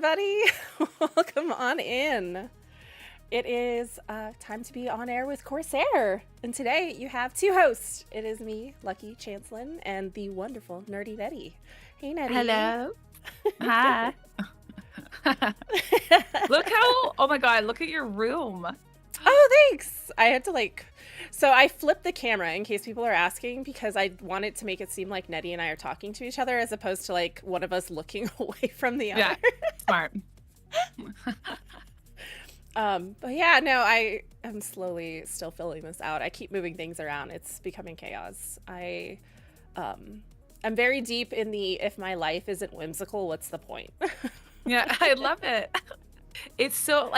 everybody. Welcome on in. It is time to be on air with CORSAIR. And today you have two hosts. It is me, Lucky Chanzlyn, and the wonderful Netty. Hey, Netty. Hello. Hi. Oh my God, look at your room. Oh, thanks. I had to so I flipped the camera in case people are asking because I wanted to make it seem like Netty and I are talking to each other as opposed to one of us looking away from the other. Yeah, smart. But yeah, no, I am slowly still filling this out. I keep moving things around. It's becoming chaos. I'm very deep in the if my life isn't whimsical, what's the point? Yeah, I love it. It's so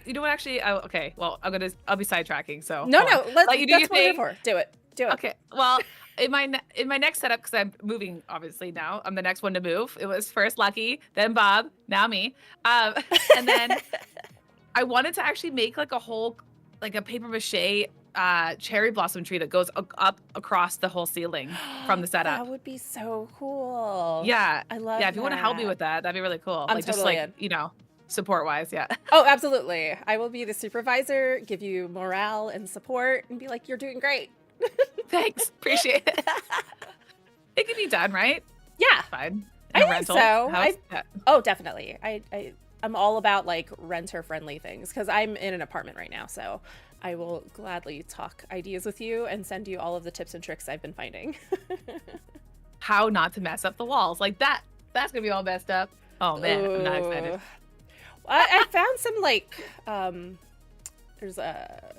you know what? Actually, okay. Well, I'll be sidetracking. So no, let's do your thing. Do it. Okay. Well, in my next setup, because I'm moving obviously now, I'm the next one to move. It was first Lucky, then Bob, now me, and then I wanted to actually make a whole a paper mache cherry blossom tree that goes up across the whole ceiling from the setup. That would be so cool. Yeah, I love. Yeah, if you want to help me with that, that'd be really cool. I'm totally just support wise, yeah. Oh, absolutely. I will be the supervisor, give you morale and support, and be like, "You're doing great." Thanks, appreciate it. It can be done, right? Yeah, fine. I think so. Oh, definitely. I'm all about renter friendly things because I'm in an apartment right now, so I will gladly talk ideas with you and send you all of the tips and tricks I've been finding. How not to mess up the walls that's gonna be all messed up. Oh man, I'm not excited. I found some there's a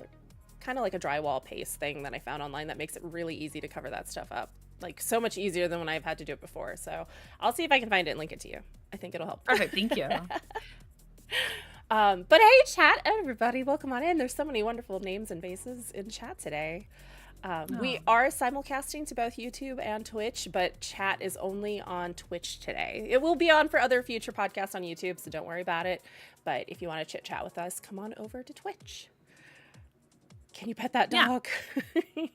kind of a drywall paste thing that I found online that makes it really easy to cover that stuff up. So much easier than when I've had to do it before. So I'll see if I can find it and link it to you. I think it'll help. Perfect, thank you. But hey, chat, everybody, welcome on in. There's so many wonderful names and faces in chat today. We are simulcasting to both YouTube and Twitch, but chat is only on Twitch today. It will be on for other future podcasts on YouTube, so don't worry about it. But if you want to chit chat with us, come on over to Twitch. Can you pet that dog? Yeah.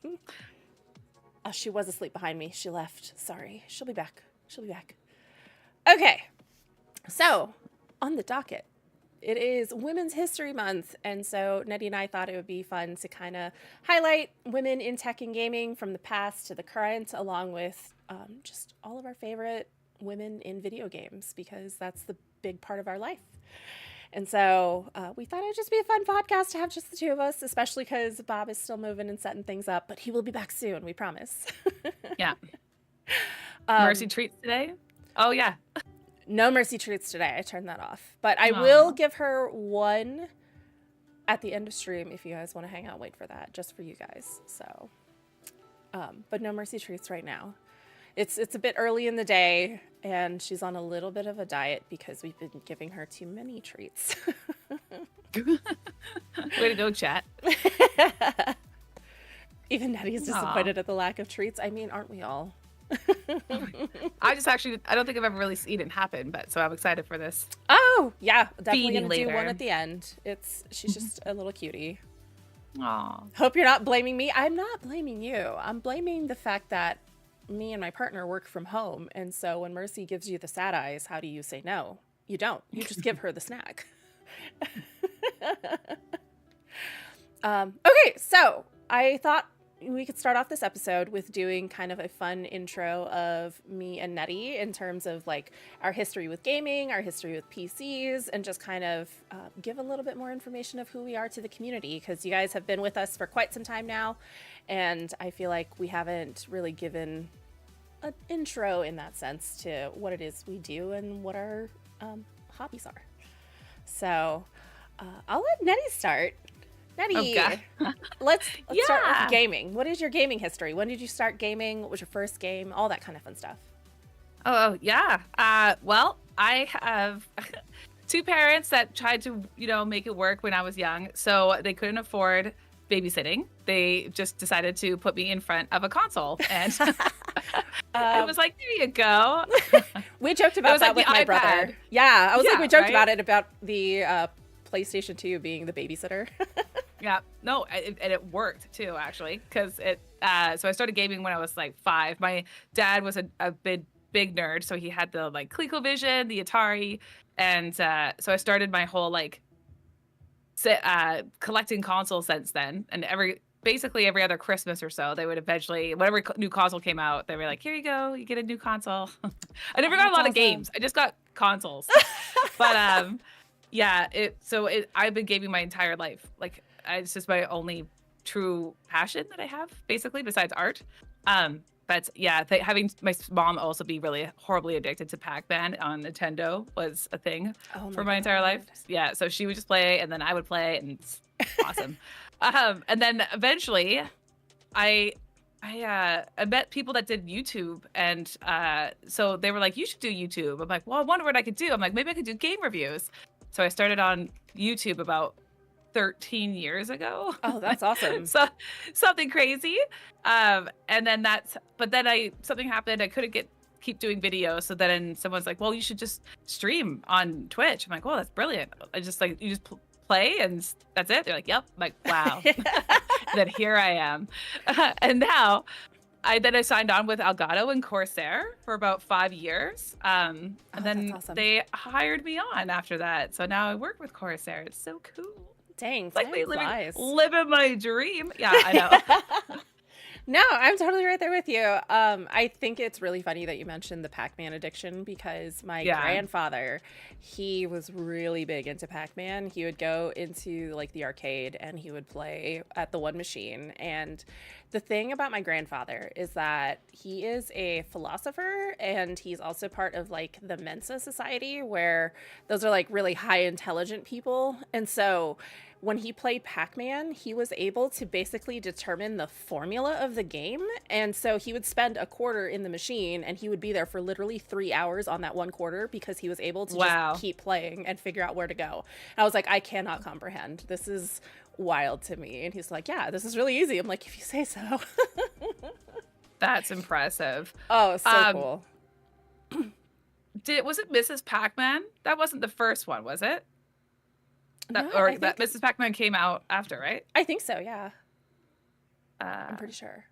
Oh, she was asleep behind me. She left. Sorry. She'll be back. Okay. So, on the docket, it is Women's History Month, and so Netty and I thought it would be fun to kind of highlight women in tech and gaming from the past to the current, along with just all of our favorite women in video games, because that's the big part of our life. And so we thought it would just be a fun podcast to have just the two of us, especially because Bob is still moving and setting things up, but he will be back soon, we promise. Yeah. Mercy treats today? Oh, yeah. No mercy treats today. I turned that off. But I will give her one at the end of stream if you guys want to hang out and wait for that, just for you guys. So, but no mercy treats right now. It's a bit early in the day, and she's on a little bit of a diet because we've been giving her too many treats. Way to go, chat. Even Netty's disappointed at the lack of treats. I mean, aren't we all? I don't think I've ever really seen it happen, but so I'm excited for this. Oh yeah, definitely gonna later. do one at the end. She's just a little cutie. Aw. Hope you're not blaming me. I'm not blaming you. I'm blaming the fact that me and my partner work from home, and so when Mercy gives you the sad eyes, how do you say no? You don't. You just give her the snack. Okay, so I thought we could start off this episode with doing kind of a fun intro of me and Netty in terms of our history with gaming, our history with PCs, and just kind of give a little bit more information of who we are to the community, because you guys have been with us for quite some time now, and I feel like we haven't really given an intro in that sense to what it is we do and what our hobbies are. So I'll let Netty start. Netty, let's start with gaming. What is your gaming history? When did you start gaming? What was your first game? All that kind of fun stuff. Oh, yeah. Well, I have two parents that tried to, make it work when I was young. So they couldn't afford babysitting. They just decided to put me in front of a console. And I was like, there you go. We joked about that with my brother. Yeah, I was we joked about it, about the PlayStation 2 being the babysitter. Yeah, no, and it worked too, actually, because so I started gaming when I was 5. My dad was a big nerd, so he had the ColecoVision, the Atari, And so I started my whole like collecting consoles since then. And basically every other Christmas or so, they would eventually, whatever new console came out, they were like, here you go, you get a new console. I never got a lot of games. I just got consoles. But yeah, I've been gaming my entire life. Like it's just my only true passion that I have, basically, besides art. But yeah, having my mom also be really horribly addicted to Pac-Man on Nintendo was a thing for my entire life. Yeah, so she would just play, and then I would play, and it's awesome. And then eventually, I met people that did YouTube, and so they were like, "You should do YouTube." I'm like, "Well, I wonder what I could do." I'm like, "Maybe I could do game reviews." So I started on YouTube about 13 years ago. Oh, that's awesome. So something crazy. And then something happened. I couldn't keep doing videos. So then someone's like, well, you should just stream on Twitch. I'm like, well, that's brilliant. I just like, you just play and that's it. They're like, yep. I'm like, wow. Then here I am. And now I signed on with Elgato and Corsair for about 5 years. And then awesome. They hired me on after that. So now I work with Corsair. It's so cool. Dang, it's like living my dream. Yeah, I know. No, I'm totally right there with you. I think it's really funny that you mentioned the Pac-Man addiction because my grandfather, he was really big into Pac-Man. He would go into like the arcade and he would play at the one machine. And the thing about my grandfather is that he is a philosopher and he's also part of like the Mensa Society, where those are like really high intelligent people. And so when he played Pac-Man, he was able to basically determine the formula of the game. And so he would spend a quarter in the machine and he would be there for literally 3 hours on that one quarter because he was able to just keep playing and figure out where to go. And I was like, I cannot comprehend. This is wild to me. And he's like, yeah, this is really easy. I'm like, if you say so. That's impressive. Oh, so cool. Was it Mrs. Pac-Man? That wasn't the first one, was it? That Mrs. Pac-Man came out after, right? I think so, yeah. I'm pretty sure.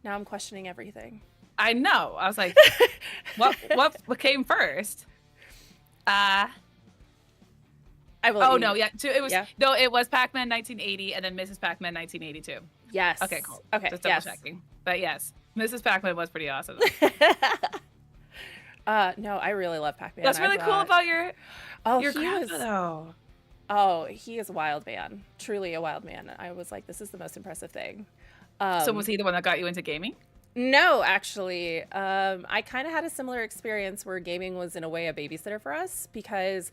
Now I'm questioning everything. I know. I was like, what came first? I will. Oh no, yeah. It was Pac-Man 1980 and then Mrs. Pac-Man 1982. Yes. Okay, cool. Okay, just double checking. But yes, Mrs. Pac-Man was pretty awesome. No, I really love Pac-Man. That's really cool about your grandpa, though. Oh, he is a wild man. Truly a wild man. I was like, this is the most impressive thing. So was he the one that got you into gaming? No, actually. I kind of had a similar experience where gaming was in a way a babysitter for us because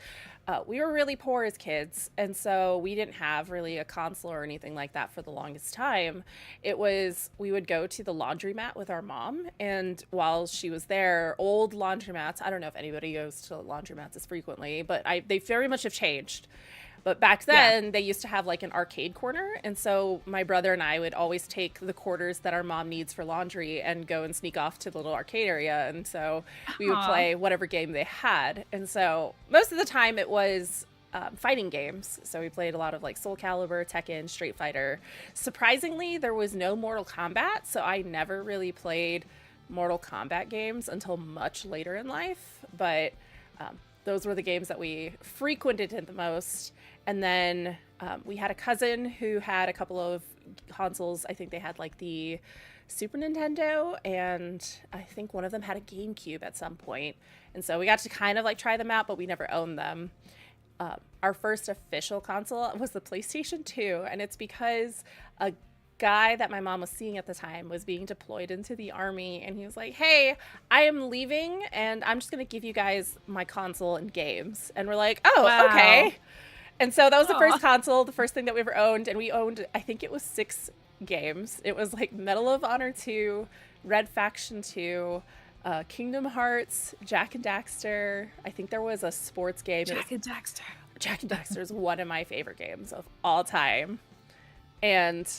we were really poor as kids. And so we didn't have really a console or anything like that for the longest time. It was, we would go to the laundromat with our mom. And while she was there, old laundromats, I don't know if anybody goes to laundromats as frequently, but they very much have changed. But back then, they used to have like an arcade corner. And so my brother and I would always take the quarters that our mom needs for laundry and go and sneak off to the little arcade area. And so we would play whatever game they had. And so most of the time it was fighting games. So we played a lot of like Soul Calibur, Tekken, Street Fighter. Surprisingly, there was no Mortal Kombat. So I never really played Mortal Kombat games until much later in life. But those were the games that we frequented the most. And then we had a cousin who had a couple of consoles. I think they had like the Super Nintendo, and I think one of them had a GameCube at some point. And so we got to kind of like try them out, but we never owned them. Our first official console was the PlayStation 2, and it's because a guy that my mom was seeing at the time was being deployed into the army, and he was like, hey, I am leaving and I'm just gonna give you guys my console and games. And we're like, oh, okay. And so that was the first console, the first thing that we ever owned. And we owned, I think it was 6 games. It was like Medal of Honor 2, Red Faction 2, Kingdom Hearts, Jak and Daxter. I think there was a sports game. Jak and Daxter. Jak and Daxter is one of my favorite games of all time. And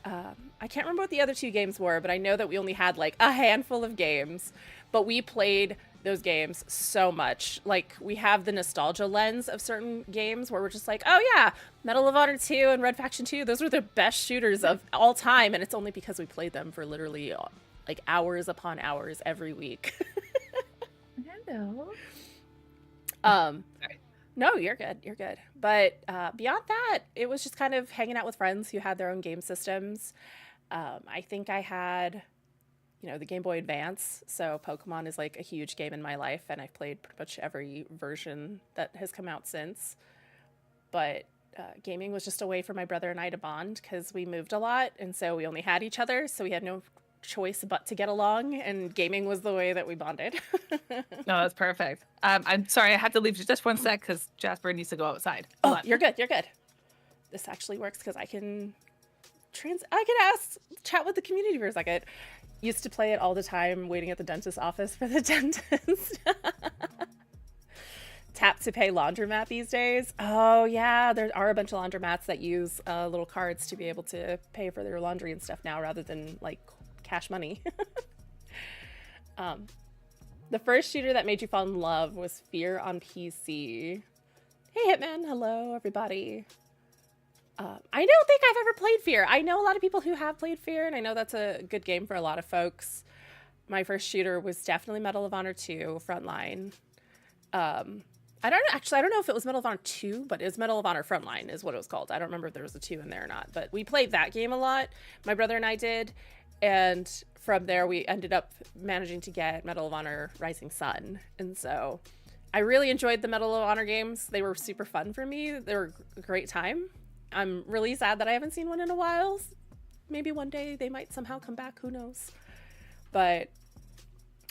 I can't remember what the other 2 games were, but I know that we only had like a handful of games. But we played those games so much. Like, we have the nostalgia lens of certain games where we're just like, oh yeah, Medal of Honor 2 and Red Faction 2, those were the best shooters of all time. And it's only because we played them for literally like hours upon hours every week. Hello. Sorry. No, you're good. You're good. But beyond that, it was just kind of hanging out with friends who had their own game systems. I think I had, the Game Boy Advance. So Pokemon is like a huge game in my life, and I've played pretty much every version that has come out since. But gaming was just a way for my brother and I to bond because we moved a lot, and so we only had each other, so we had no choice but to get along, and gaming was the way that we bonded. No, that's perfect. I'm sorry, I have to leave just one sec because Jasper needs to go outside. Oh, you're good. You're good. This actually works because I can chat with the community for a second. Used to play it all the time, waiting at the dentist's office for the dentist. Tap to pay laundromat these days. Oh yeah, there are a bunch of laundromats that use little cards to be able to pay for their laundry and stuff now, rather than like cash money. The first shooter that made you fall in love was Fear on PC. Hey Hitman, hello everybody. I don't think I've ever played Fear. I know a lot of people who have played Fear, and I know that's a good game for a lot of folks. My first shooter was definitely Medal of Honor 2 Frontline. I don't know if it was Medal of Honor 2, but it was Medal of Honor Frontline is what it was called. I don't remember if there was a 2 in there or not, but we played that game a lot. My brother and I did. And from there, we ended up managing to get Medal of Honor Rising Sun. And so I really enjoyed the Medal of Honor games. They were super fun for me. They were a great time. I'm really sad that I haven't seen one in a while. Maybe one day they might somehow come back. Who knows? But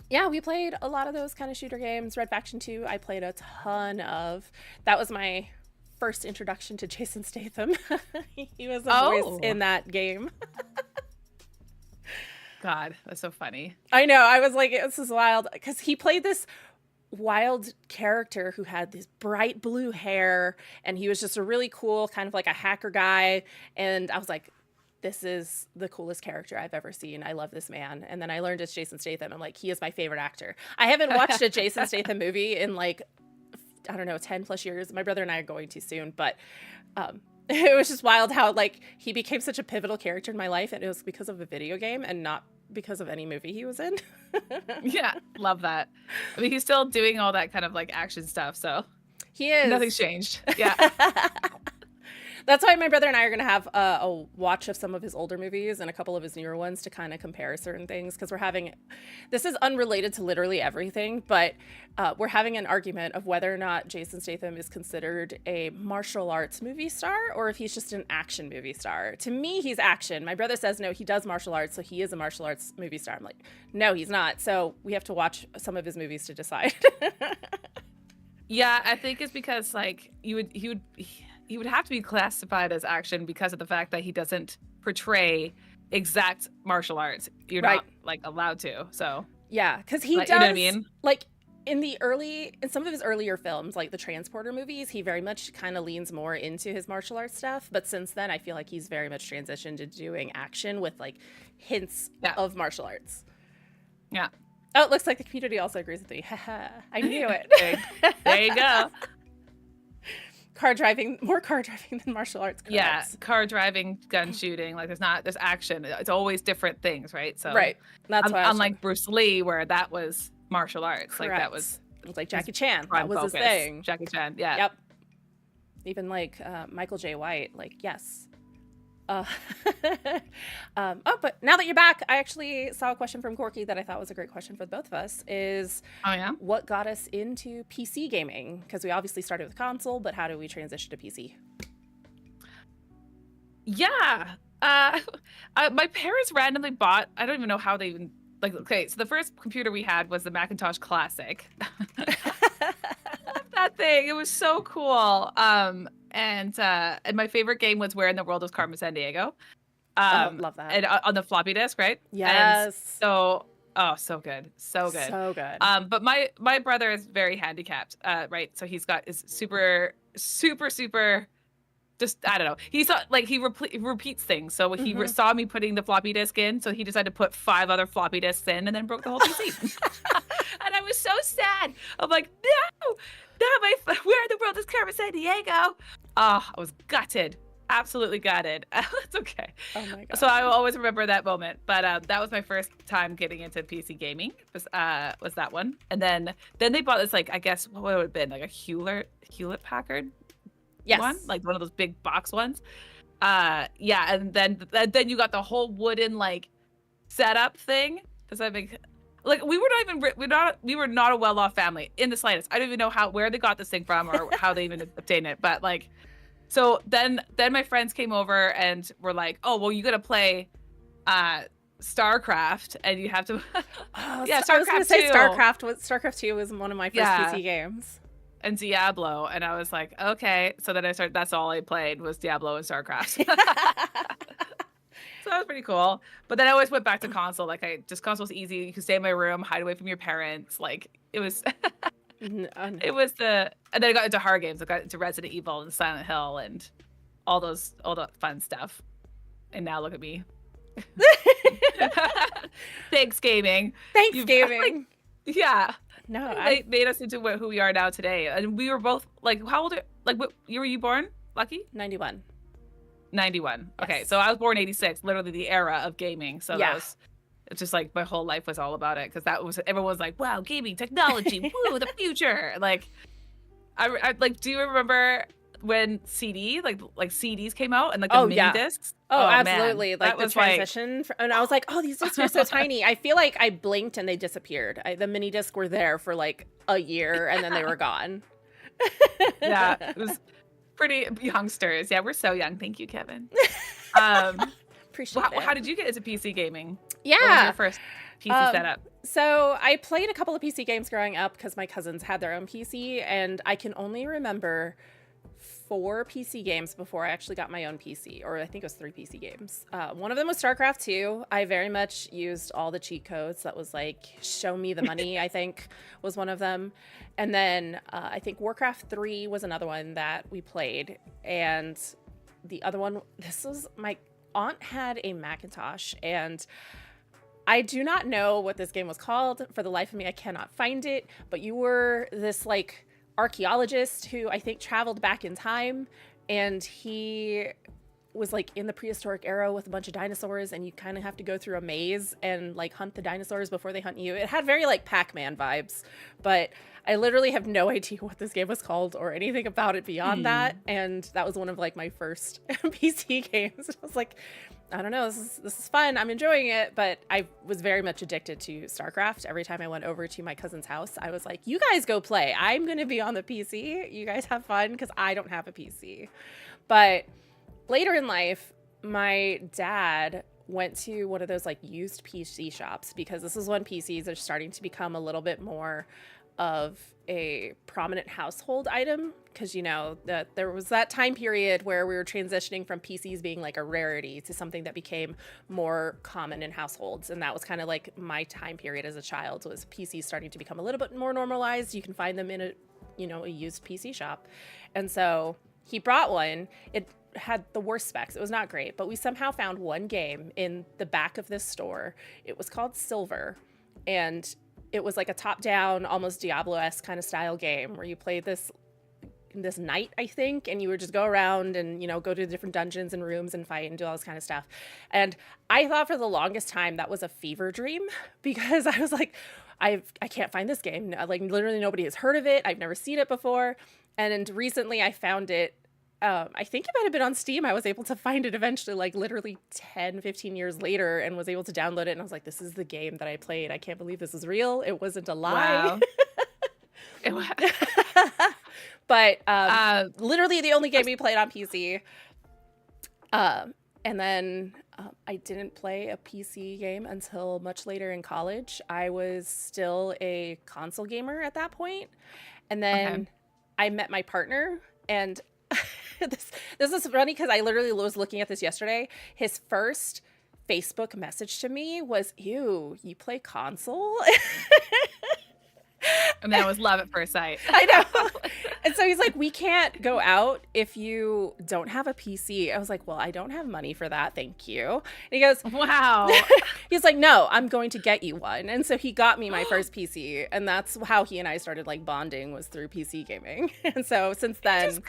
yeah, we played a lot of those kind of shooter games. Red Faction 2, I played a ton of. That was my first introduction to Jason Statham. He was a voice in that game. God, that's so funny. I know. I was like, this is wild. Because he played this wild character who had this bright blue hair, and he was just a really cool kind of like a hacker guy. And I was like, this is the coolest character I've ever seen. I love this man. And then I learned it's Jason Statham. I'm like, he is my favorite actor. I haven't watched a Jason Statham movie in like, I don't know, 10 plus years. My brother and I are going to soon, but it was just wild how like he became such a pivotal character in my life, and it was because of a video game and not because of any movie he was in. Yeah, love that. I mean, he's still doing all that kind of like action stuff, so he is. Nothing's changed. Yeah. That's why my brother and I are going to have a watch of some of his older movies and a couple of his newer ones to kind of compare certain things, because this is unrelated to literally everything, but we're having an argument of whether or not Jason Statham is considered a martial arts movie star or if he's just an action movie star. To me, he's action. My brother says, no, he does martial arts, so he is a martial arts movie star. I'm like, no, he's not. So we have to watch some of his movies to decide. Yeah, I think it's because like he would have to be classified as action because of the fact that he doesn't portray exact martial arts. You're right. not like allowed to. So yeah, because he does. You know what I mean? Like in some of his earlier films, like the Transporter movies, he very much kind of leans more into his martial arts stuff. But since then, I feel like he's very much transitioned to doing action with like hints of martial arts. Yeah. Oh, it looks like the community also agrees with me. Haha, I knew it. There you go. More car driving than martial arts. Correct. Yeah, car driving, gun shooting. Like there's action. It's always different things, right? So right. That's why. Unlike Bruce Lee, where that was martial arts. Correct. Like that was. It was like Jackie Chan. That was his thing. Jackie Chan. Yeah. Yep. Even like Michael J. White. Like yes. But now that you're back, I actually saw a question from Corky that I thought was a great question for both of us. Is what got us into PC gaming? Because we obviously started with console, but how do we transition to PC? Yeah, my parents randomly bought. I don't even know how they even like. Okay, so the first computer we had was the Macintosh Classic. That thing, it was so cool. And my favorite game was Where in the World is Carmen Sandiego. Love that. And on the floppy disk, right? Yes. And so good. So good. So good. But my brother is very handicapped, right? So he's got is super just, I don't know. He repeats things. So he saw me putting the floppy disk in, so he decided to put 5 other floppy disks in and then broke the whole PC. And I was so sad. I'm like, no, Where in the World is Carmen Sandiego? Oh, I was gutted. absolutely gutted. It's okay. Oh my So I god. will always remember that moment. But that was my first time getting into PC gaming. Was that one? And then they bought this, like, I guess what would it have been, like a Hewlett Packard one, Yes. like one of those big box ones. Yeah, and then you got the whole wooden like setup thing. Does that make like we were not a well-off family in the slightest. I don't even know where they got this thing from or how they even obtained it. But like, so then my friends came over and were like, "Oh, well, you got to play StarCraft, and you have to." Oh, Yeah, I was gonna StarCraft say 2. StarCraft 2 was one of my first Yeah, PC games. and Diablo, and I was like, okay. So then I started. That's all I played was Diablo and StarCraft. So that was pretty cool. But then I always went back to console. Like, console's easy. You could stay in my room, hide away from your parents. Like, it was. It was and then I got into horror games. I got into Resident Evil and Silent Hill and all the fun stuff. And now look at me. Thanks, gaming. Thanks, You've, gaming. yeah. No, They made us into who we are now today. And we were both like, how old are, like, what year were you born, Lucky? 91. 91. Okay, Yes. so I was born 86, literally the era of gaming. So Yeah. it's just like my whole life was all about it, because everyone was like, wow, gaming technology, woo, the future. Like, I like, do you remember when CDs came out and like the mini discs? Oh, Man, absolutely. Like that the was transition. And I was like, oh, these discs are so tiny. I feel like I blinked and they disappeared. The mini discs were there for like a year and then they were gone. Yeah, it was pretty youngsters. Yeah, we're so young. Thank you, Kevin. Appreciate it. How did you get into PC gaming? Yeah. What was your first PC setup? So I played a couple of PC games growing up because my cousins had their own PC, and I can only remember 4 PC games before I actually got my own PC, or I think it was 3 PC games. One of them was StarCraft 2. I very much used all the cheat codes. That was like, show me the money, I think was one of them. And then I think Warcraft 3 was another one that we played. And the other one, my aunt had a Macintosh, and I do not know what this game was called. For the life of me, I cannot find it. But you were this like archaeologist who I think traveled back in time, and he was like in the prehistoric era with a bunch of dinosaurs, and you kind of have to go through a maze and like hunt the dinosaurs before they hunt you. It had very like Pac-Man vibes, but I literally have no idea what this game was called or anything about it beyond that. And that was one of like my first PC games. I was like, I don't know, this is fun. I'm enjoying it, but I was very much addicted to StarCraft. Every time I went over to my cousin's house, I was like, you guys go play. I'm going to be on the PC. You guys have fun, because I don't have a PC. But later in life, my dad went to one of those like used PC shops, because this is when PCs are starting to become a little bit more of a prominent household item, because that there was that time period where we were transitioning from PCs being like a rarity to something that became more common in households. And that was kind of like my time period as a child, was PCs starting to become a little bit more normalized. You can find them in a used PC shop. And so he brought one. It had the worst specs. It was not great, but we somehow found one game in the back of this store. It was called Silver, and it was like a top-down, almost Diablo-esque kind of style game where you played this knight, I think, and you would just go around and, go to different dungeons and rooms and fight and do all this kind of stuff. And I thought for the longest time that was a fever dream, because I was like, I can't find this game. Like, literally nobody has heard of it. I've never seen it before. And recently I found it. I think it might have been on Steam. I was able to find it eventually, like literally 10, 15 years later, and was able to download it. And I was like, this is the game that I played. I can't believe this is real. It wasn't a lie. Wow. But literally the only game we played on PC. And then I didn't play a PC game until much later in college. I was still a console gamer at that point. And then I met my partner, and this is funny because I literally was looking at this yesterday. His first Facebook message to me was, "Ew, you play console?" And then it was love at first sight. I know. And so he's like, we can't go out if you don't have a PC. I was like, well, I don't have money for that. Thank you. And he goes, wow. He's like, no, I'm going to get you one. And so he got me my first PC. And that's how he and I started like bonding, was through PC gaming. And so since then,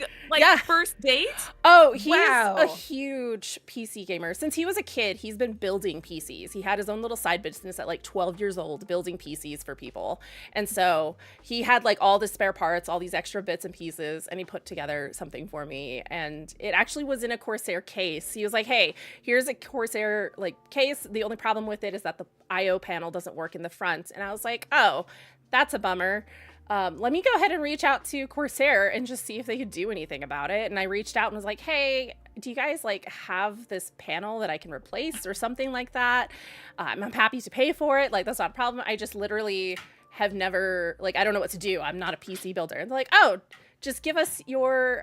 first date? Oh, he's a huge PC gamer. Since he was a kid, he's been building PCs. He had his own little side business at like 12 years old, building PCs for people. And so he had like all the spare parts, all these extra bits and pieces, and he put together something for me. And it actually was in a Corsair case. He was like, hey, here's a Corsair like case. The only problem with it is that the IO panel doesn't work in the front. And I was like, oh, that's a bummer. Let me go ahead and reach out to Corsair and just see if they could do anything about it. And I reached out and was like, hey, do you guys like have this panel that I can replace or something like that? I'm happy to pay for it. Like, that's not a problem. I just literally have never, like, I don't know what to do. I'm not a PC builder. And they're like, oh, just give us your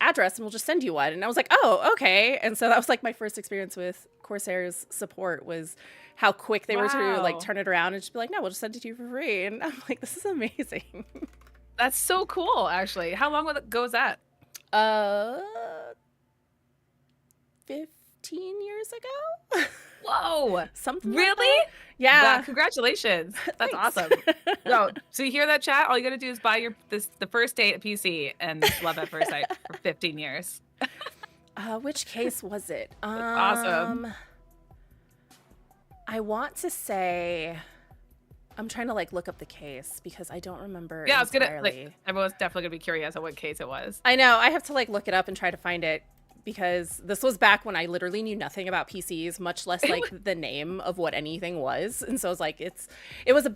address and we'll just send you one. And I was like, oh, okay. And so that was like my first experience with Corsair's support, was how quick they were to like turn it around and just be like, no, we'll just send it to you for free. And I'm like, this is amazing. That's so cool, actually. How long ago was that? 15 years ago. Whoa. Something really? Like that? Yeah. Wow, congratulations. That's awesome. So you hear that, chat? All you gotta do is buy the first date PC and love at first sight for 15 years. Which case was it? Awesome. I want to say, I'm trying to like look up the case because I don't remember. Yeah, entirely. I was gonna everyone's definitely gonna be curious on what case it was. I know. I have to like look it up and try to find it, because this was back when I literally knew nothing about PCs, much less like the name of what anything was. And so I was like, it was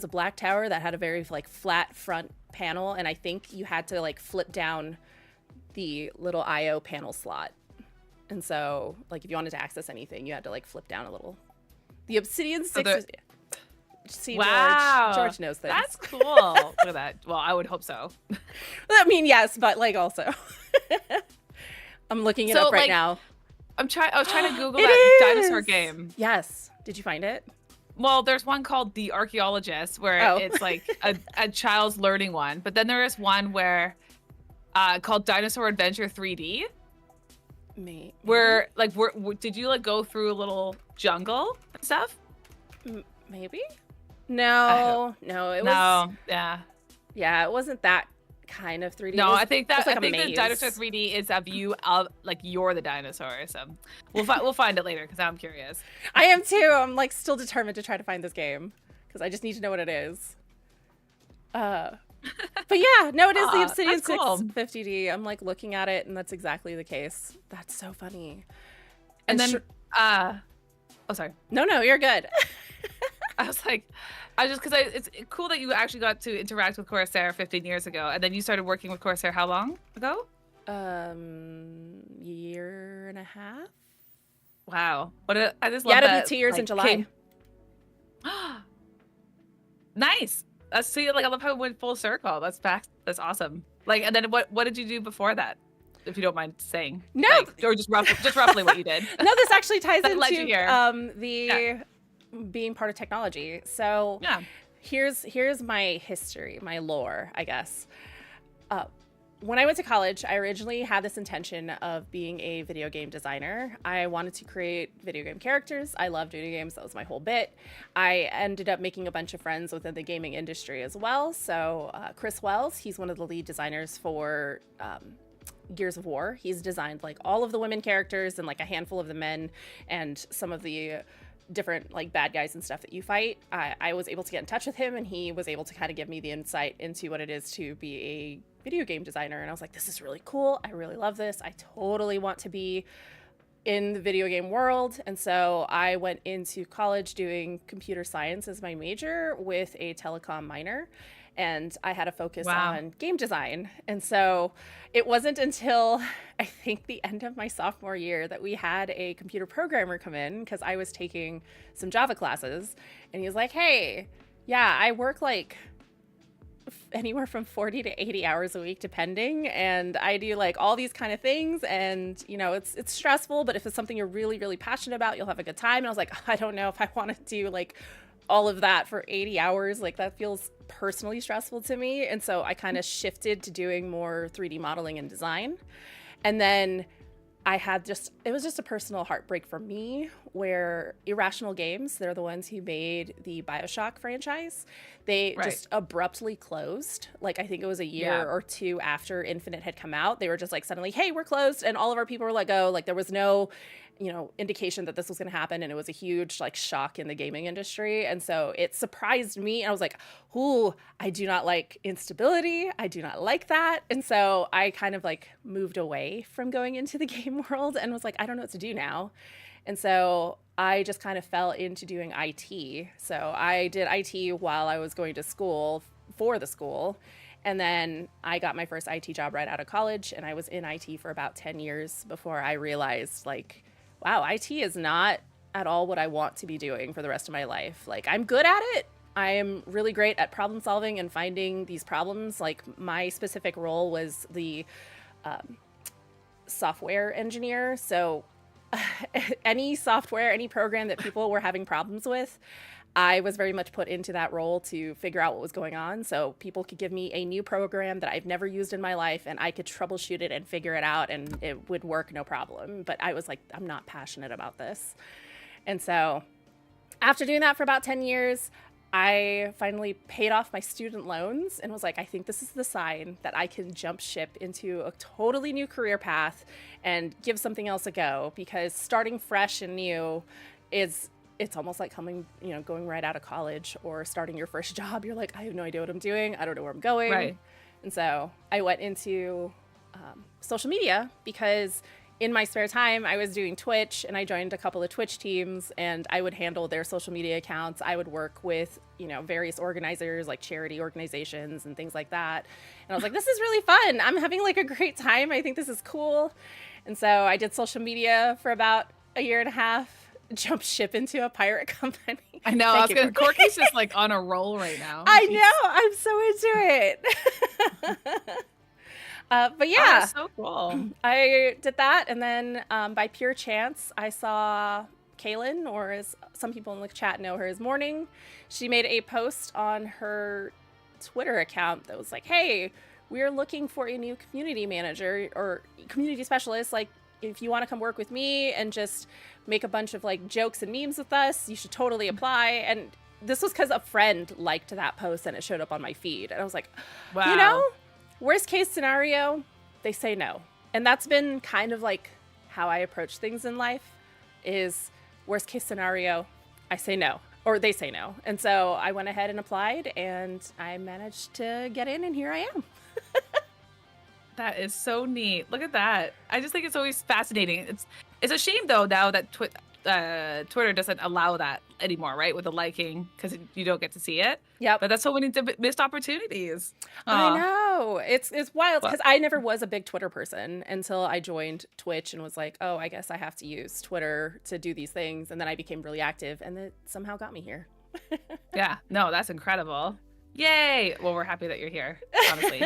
a black tower that had a very like flat front panel, and I think you had to like flip down the little IO panel slot. And so like if you wanted to access anything, you had to like flip down a little. The Obsidian 6 See, wow. George knows things. That's cool. Look at that. Well, I would hope so. I mean, yes, but like also. I'm looking it up right now. I was trying to Google that dinosaur game. Yes. Did you find it? Well, there's one called The Archaeologist where it's like a child's learning one. But then there is one where called Dinosaur Adventure 3D. Me. Where like did you like go through a little jungle and stuff? Maybe. No. It was. Yeah, it wasn't that kind of 3D. No, I think like the Dinosaur 3D is a view of like you're the dinosaur. So we'll find it later because I'm curious. I am too. I'm like still determined to try to find this game because I just need to know what it is. But yeah, no, it is the Obsidian 6 50D. I'm like looking at it, and that's exactly the case. That's so funny. And then, oh, sorry. No, you're good. It's cool that you actually got to interact with Corsair 15 years ago, and then you started working with Corsair how long ago? Year and a half. Wow. I just love it'll be 2 years in July. Nice. I love how it went full circle. That's awesome. Like, and then what did you do before that, if you don't mind saying? No, or just roughly what you did. No, this actually ties into being part of technology. So yeah, here's my history, my lore, I guess. When I went to college, I originally had this intention of being a video game designer. I wanted to create video game characters. I loved video games. That was my whole bit. I ended up making a bunch of friends within the gaming industry as well. So Chris Wells, he's one of the lead designers for Gears of War. He's designed like all of the women characters and like a handful of the men and some of the different like bad guys and stuff that you fight. I was able to get in touch with him, and he was able to kind of give me the insight into what it is to be a video game designer. And I was like, this is really cool. I really love this. I totally want to be in the video game world. And so I went into college doing computer science as my major with a telecom minor. And I had a focus on game design. And so it wasn't until I think the end of my sophomore year that we had a computer programmer come in, because I was taking some Java classes. And he was like, hey, yeah, I work like anywhere from 40 to 80 hours a week, depending. And I do like all these kind of things. And, you know, it's stressful, but if it's something you're really, really passionate about, you'll have a good time. And I was like, I don't know if I want to do like all of that for 80 hours, like that feels personally stressful to me. And so I kind of shifted to doing more 3D modeling and design. And then it was just a personal heartbreak for me where Irrational Games, they're the ones who made the BioShock franchise. They just abruptly closed. Like, I think it was a year or two after Infinite had come out. They were just like, suddenly, hey, we're closed. And all of our people were let go. Like, there was no, indication that this was going to happen. And it was a huge, like, shock in the gaming industry. And so it surprised me. And I was like, ooh, I do not like instability. I do not like that. And so I kind of, like, moved away from going into the game world and was like, I don't know what to do now. And so I just kind of fell into doing IT. So I did IT while I was going to school for the school. And then I got my first IT job right out of college. And I was in IT for about 10 years before I realized, like, wow, IT is not at all what I want to be doing for the rest of my life. Like, I'm good at it. I am really great at problem solving and finding these problems. Like, my specific role was the software engineer. So any software, any program that people were having problems with, I was very much put into that role to figure out what was going on. So people could give me a new program that I've never used in my life and I could troubleshoot it and figure it out and it would work no problem. But I was like, I'm not passionate about this. And so after doing that for about 10 years, I finally paid off my student loans and was like, I think this is the sign that I can jump ship into a totally new career path and give something else a go, because starting fresh and new it's almost like going right out of college or starting your first job. You're like, I have no idea what I'm doing. I don't know where I'm going. Right. And so I went into social media because in my spare time, I was doing Twitch and I joined a couple of Twitch teams and I would handle their social media accounts. I would work with, various organizers like charity organizations and things like that. And I was like, this is really fun. I'm having like a great time. I think this is cool. And so I did social media for about a year and a half, jumped ship into a pirate company. I know. Corky's just like on a roll right now. I know. I'm so into it. But yeah, that's so cool. I did that. And then by pure chance, I saw Kaylin, or as some people in the chat know her as Morning. She made a post on her Twitter account that was like, hey, we're looking for a new community manager or community specialist. Like, if you want to come work with me and just make a bunch of like jokes and memes with us, you should totally apply. And this was because a friend liked that post and it showed up on my feed. And I was like, wow. Worst case scenario, they say no. And that's been kind of like how I approach things in life is worst case scenario, I say no, or they say no. And so I went ahead and applied and I managed to get in and here I am. That is so neat. Look at that. I just think it's always fascinating. It's a shame though now that Twitter doesn't allow that anymore, right? With the liking, because you don't get to see it. Yep. But that's so many missed opportunities. I know. It's wild because I never was a big Twitter person until I joined Twitch and was like, oh, I guess I have to use Twitter to do these things. And then I became really active and it somehow got me here. Yeah. No, that's incredible. Yay. Well, we're happy that you're here, honestly.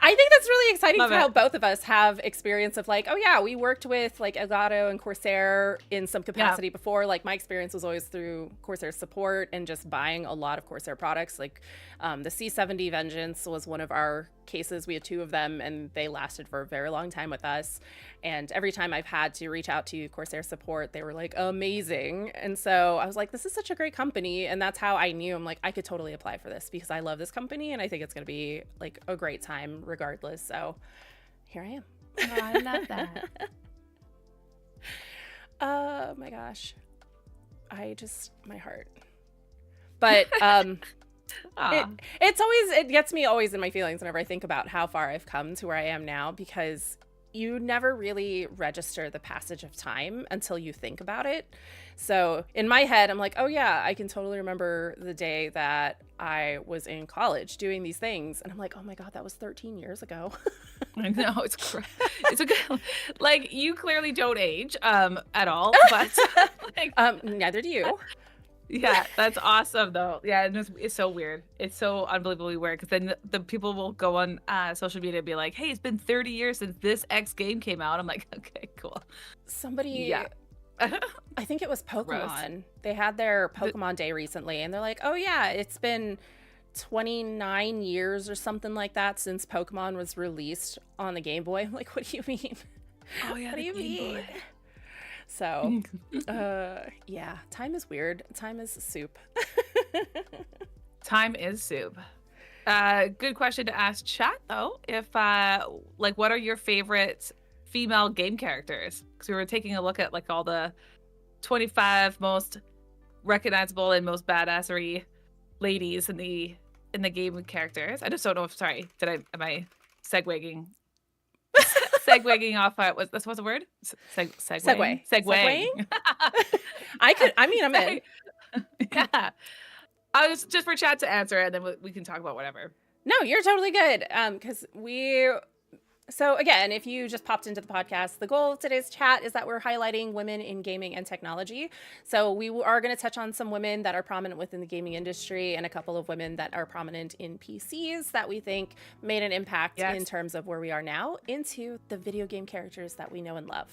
I think that's really exciting for how both of us have experience of like, oh yeah, we worked with like Elgato and Corsair in some capacity before. Like my experience was always through Corsair support and just buying a lot of Corsair products. Like the C70 Vengeance was one of our cases. We had two of them and they lasted for a very long time with us. And every time I've had to reach out to Corsair support, they were like amazing. And so I was like, this is such a great company. And that's how I knew I'm like, I could totally apply for this because I love this company and I think it's going to be like a great time regardless. So here I am. Oh, I love that. Oh my gosh. My heart. But it gets me always in my feelings whenever I think about how far I've come to where I am now, because you never really register the passage of time until you think about it. So in my head, I'm like, oh yeah, I can totally remember the day that I was in college doing these things. And I'm like, oh my God, that was 13 years ago. I know, it's a good, like, you clearly don't age at all, but like, neither do you. Yeah, that's awesome though. Yeah, it's so weird. It's so unbelievably weird because then the people will go on social media and be like, hey, it's been 30 years since this X game came out. I'm like, okay, cool. Somebody I think it was Pokemon. They had their Pokemon Day recently, and they're like, oh yeah, it's been 29 years or something like that since Pokemon was released on the Game Boy. I'm like, what do you mean? Oh yeah, What do you Game mean? Boy. So, yeah, time is weird. Time is soup. Time is soup. Good question to ask chat though. If like, what are your favorite female game characters? Because we were taking a look at like all the 25 most recognizable and most badassery ladies in the game characters. I just don't know if am I segueing off what's the word? Segue. Segueing. I'm in. Yeah. I was just for chat to answer, and then we can talk about whatever. No, you're totally good. So again, if you just popped into the podcast, the goal of today's chat is that we're highlighting women in gaming and technology. So we are going to touch on some women that are prominent within the gaming industry and a couple of women that are prominent in PCs that we think made an impact in terms of where we are now into the video game characters that we know and love.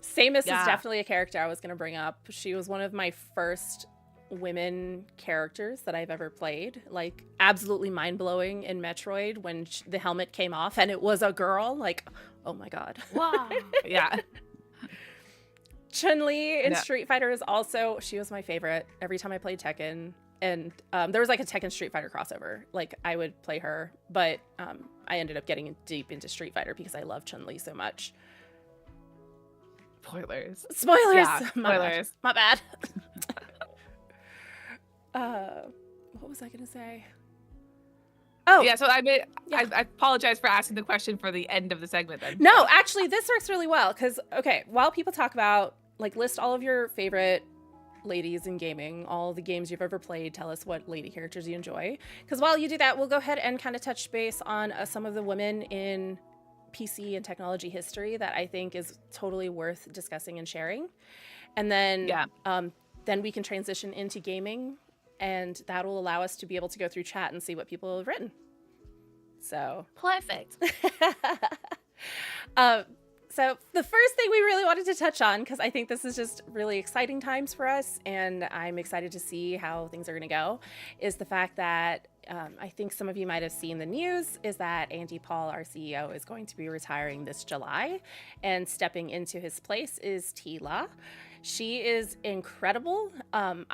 Samus is definitely a character I was going to bring up. She was one of my first women characters that I've ever played. Like, absolutely mind-blowing in Metroid when the helmet came off and it was a girl. Like, oh my god. Wow. Yeah. Chun-Li in Street Fighter is also, she was my favorite every time I played Tekken. And there was like a Tekken Street Fighter crossover. Like, I would play her, but I ended up getting deep into Street Fighter because I love Chun-Li so much. Spoilers. Yeah, spoilers. My bad. What was I gonna say? Oh yeah, so I apologize for asking the question for the end of the segment then. No, actually this works really well because while people talk about, like, list all of your favorite ladies in gaming, all the games you've ever played, tell us what lady characters you enjoy, because while you do that, we'll go ahead and kind of touch base on some of the women in PC and technology history that I think is totally worth discussing and sharing. And then then we can transition into gaming, and that will allow us to be able to go through chat and see what people have written. So perfect. So the first thing we really wanted to touch on, because I think this is just really exciting times for us, and I'm excited to see how things are going to go, is the fact that I think some of you might have seen the news, is that Andy Paul, our CEO, is going to be retiring this July, and stepping into his place is Tila. She is incredible. One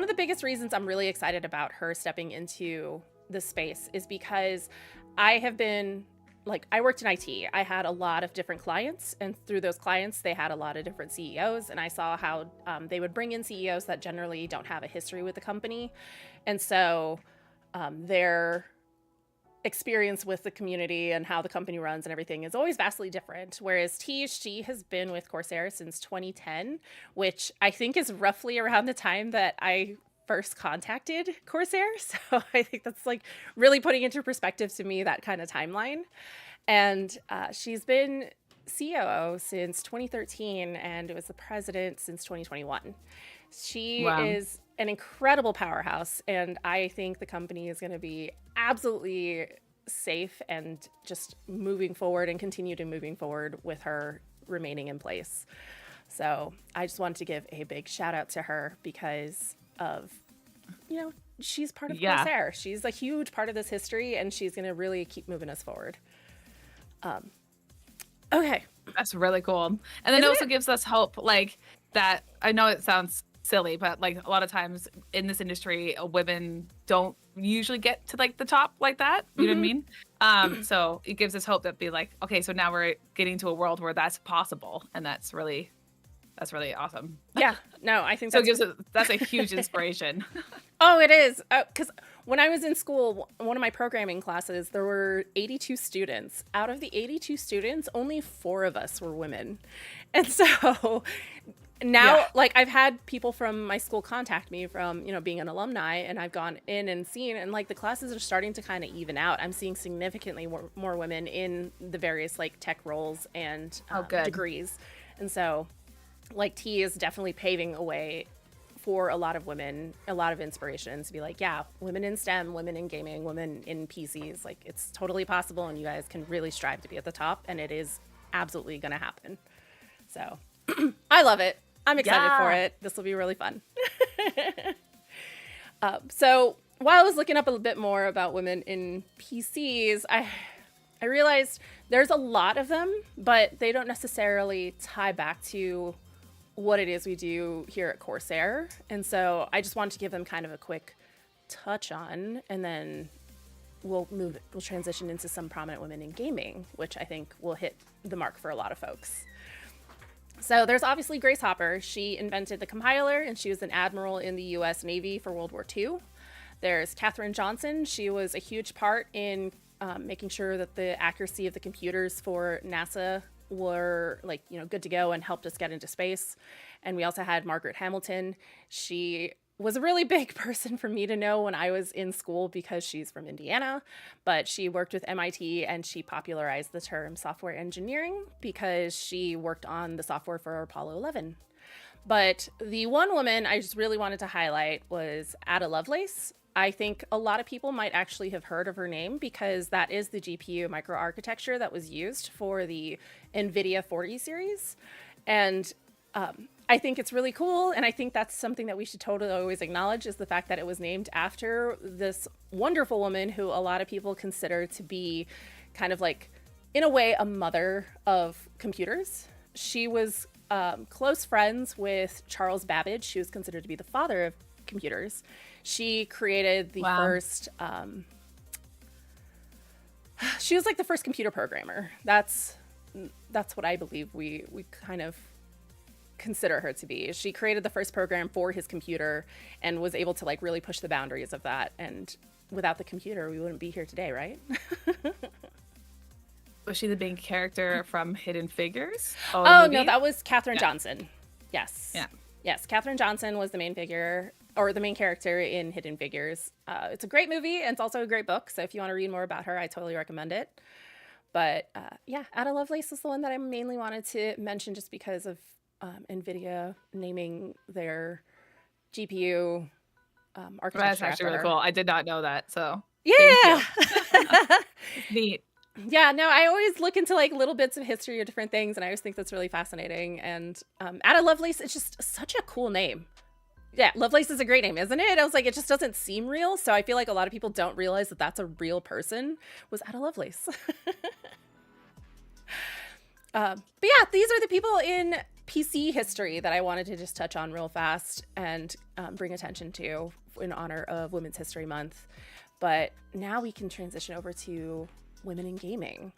of the biggest reasons I'm really excited about her stepping into the space is because I worked in IT. I had a lot of different clients, and through those clients, they had a lot of different CEOs, and I saw how they would bring in CEOs that generally don't have a history with the company. And so their experience with the community and how the company runs and everything is always vastly different. Whereas she has been with CORSAIR since 2010, which I think is roughly around the time that I first contacted CORSAIR. So I think that's like really putting into perspective to me that kind of timeline. And she's been COO since 2013 and was the president since 2021. She is an incredible powerhouse, and I think the company is going to be absolutely safe and just moving forward and continue to moving forward with her remaining in place. So I just wanted to give a big shout out to her because of, she's part of CORSAIR. She's a huge part of this history, and she's going to really keep moving us forward. Okay. That's really cool. And then it also gives us hope, like, that, I know it sounds silly, but like a lot of times in this industry, women don't usually get to like the top like that. You know what I mean? So it gives us hope that be like, okay, so now we're getting to a world where that's possible, and that's really awesome. Yeah, no, I think so. That's a huge inspiration. Oh, it is, because when I was in school, one of my programming classes, there were 82 students. Out of the 82 students, only 4 of us were women, and so. Now, like, I've had people from my school contact me from, being an alumni, and I've gone in and seen, and like the classes are starting to kind of even out. I'm seeing significantly more women in the various like tech roles and degrees. And so like T is definitely paving a way for a lot of women, a lot of inspiration to be like, yeah, women in STEM, women in gaming, women in PCs, like it's totally possible, and you guys can really strive to be at the top, and it is absolutely going to happen. So I love it. I'm excited for it. This will be really fun. So while I was looking up a little bit more about women in PCs, I realized there's a lot of them, but they don't necessarily tie back to what it is we do here at Corsair. And so I just wanted to give them kind of a quick touch on, and then we'll transition into some prominent women in gaming, which I think will hit the mark for a lot of folks. So there's obviously Grace Hopper. She invented the compiler, and she was an admiral in the U.S. Navy for World War II. There's Katherine Johnson. She was a huge part in making sure that the accuracy of the computers for NASA were good to go and helped us get into space. And we also had Margaret Hamilton. She was a really big person for me to know when I was in school because she's from Indiana, but she worked with MIT and she popularized the term software engineering because she worked on the software for Apollo 11. But the one woman I just really wanted to highlight was Ada Lovelace. I think a lot of people might actually have heard of her name because that is the GPU microarchitecture that was used for the NVIDIA 40 series. And I think it's really cool. And I think that's something that we should totally always acknowledge, is the fact that it was named after this wonderful woman who a lot of people consider to be kind of like, in a way, a mother of computers. She was close friends with Charles Babbage. She was considered to be the father of computers. She created the first, she was like the first computer programmer. That's what I believe we kind of consider her to be. She created the first program for his computer and was able to like really push the boundaries of that. And without the computer, we wouldn't be here today, right? Was she the main character from Hidden Figures? Oh no, that was Katherine Johnson. Yes. Yeah. Yes, Katherine Johnson was the main figure, or the main character in Hidden Figures. It's a great movie, and it's also a great book. So if you want to read more about her, I totally recommend it. But yeah, Ada Lovelace is the one that I mainly wanted to mention just because of NVIDIA naming their GPU architecture. That's actually really cool. I did not know that. So yeah, neat. Yeah, no, I always look into like little bits of history of different things, and I always think that's really fascinating. And Ada Lovelace, it's just such a cool name. Yeah, Lovelace is a great name, isn't it? I was like, it just doesn't seem real. So I feel like a lot of people don't realize that that's a real person, was Ada Lovelace. But yeah, these are the people in PC history that I wanted to just touch on real fast and bring attention to in honor of Women's History Month. But now we can transition over to women in gaming.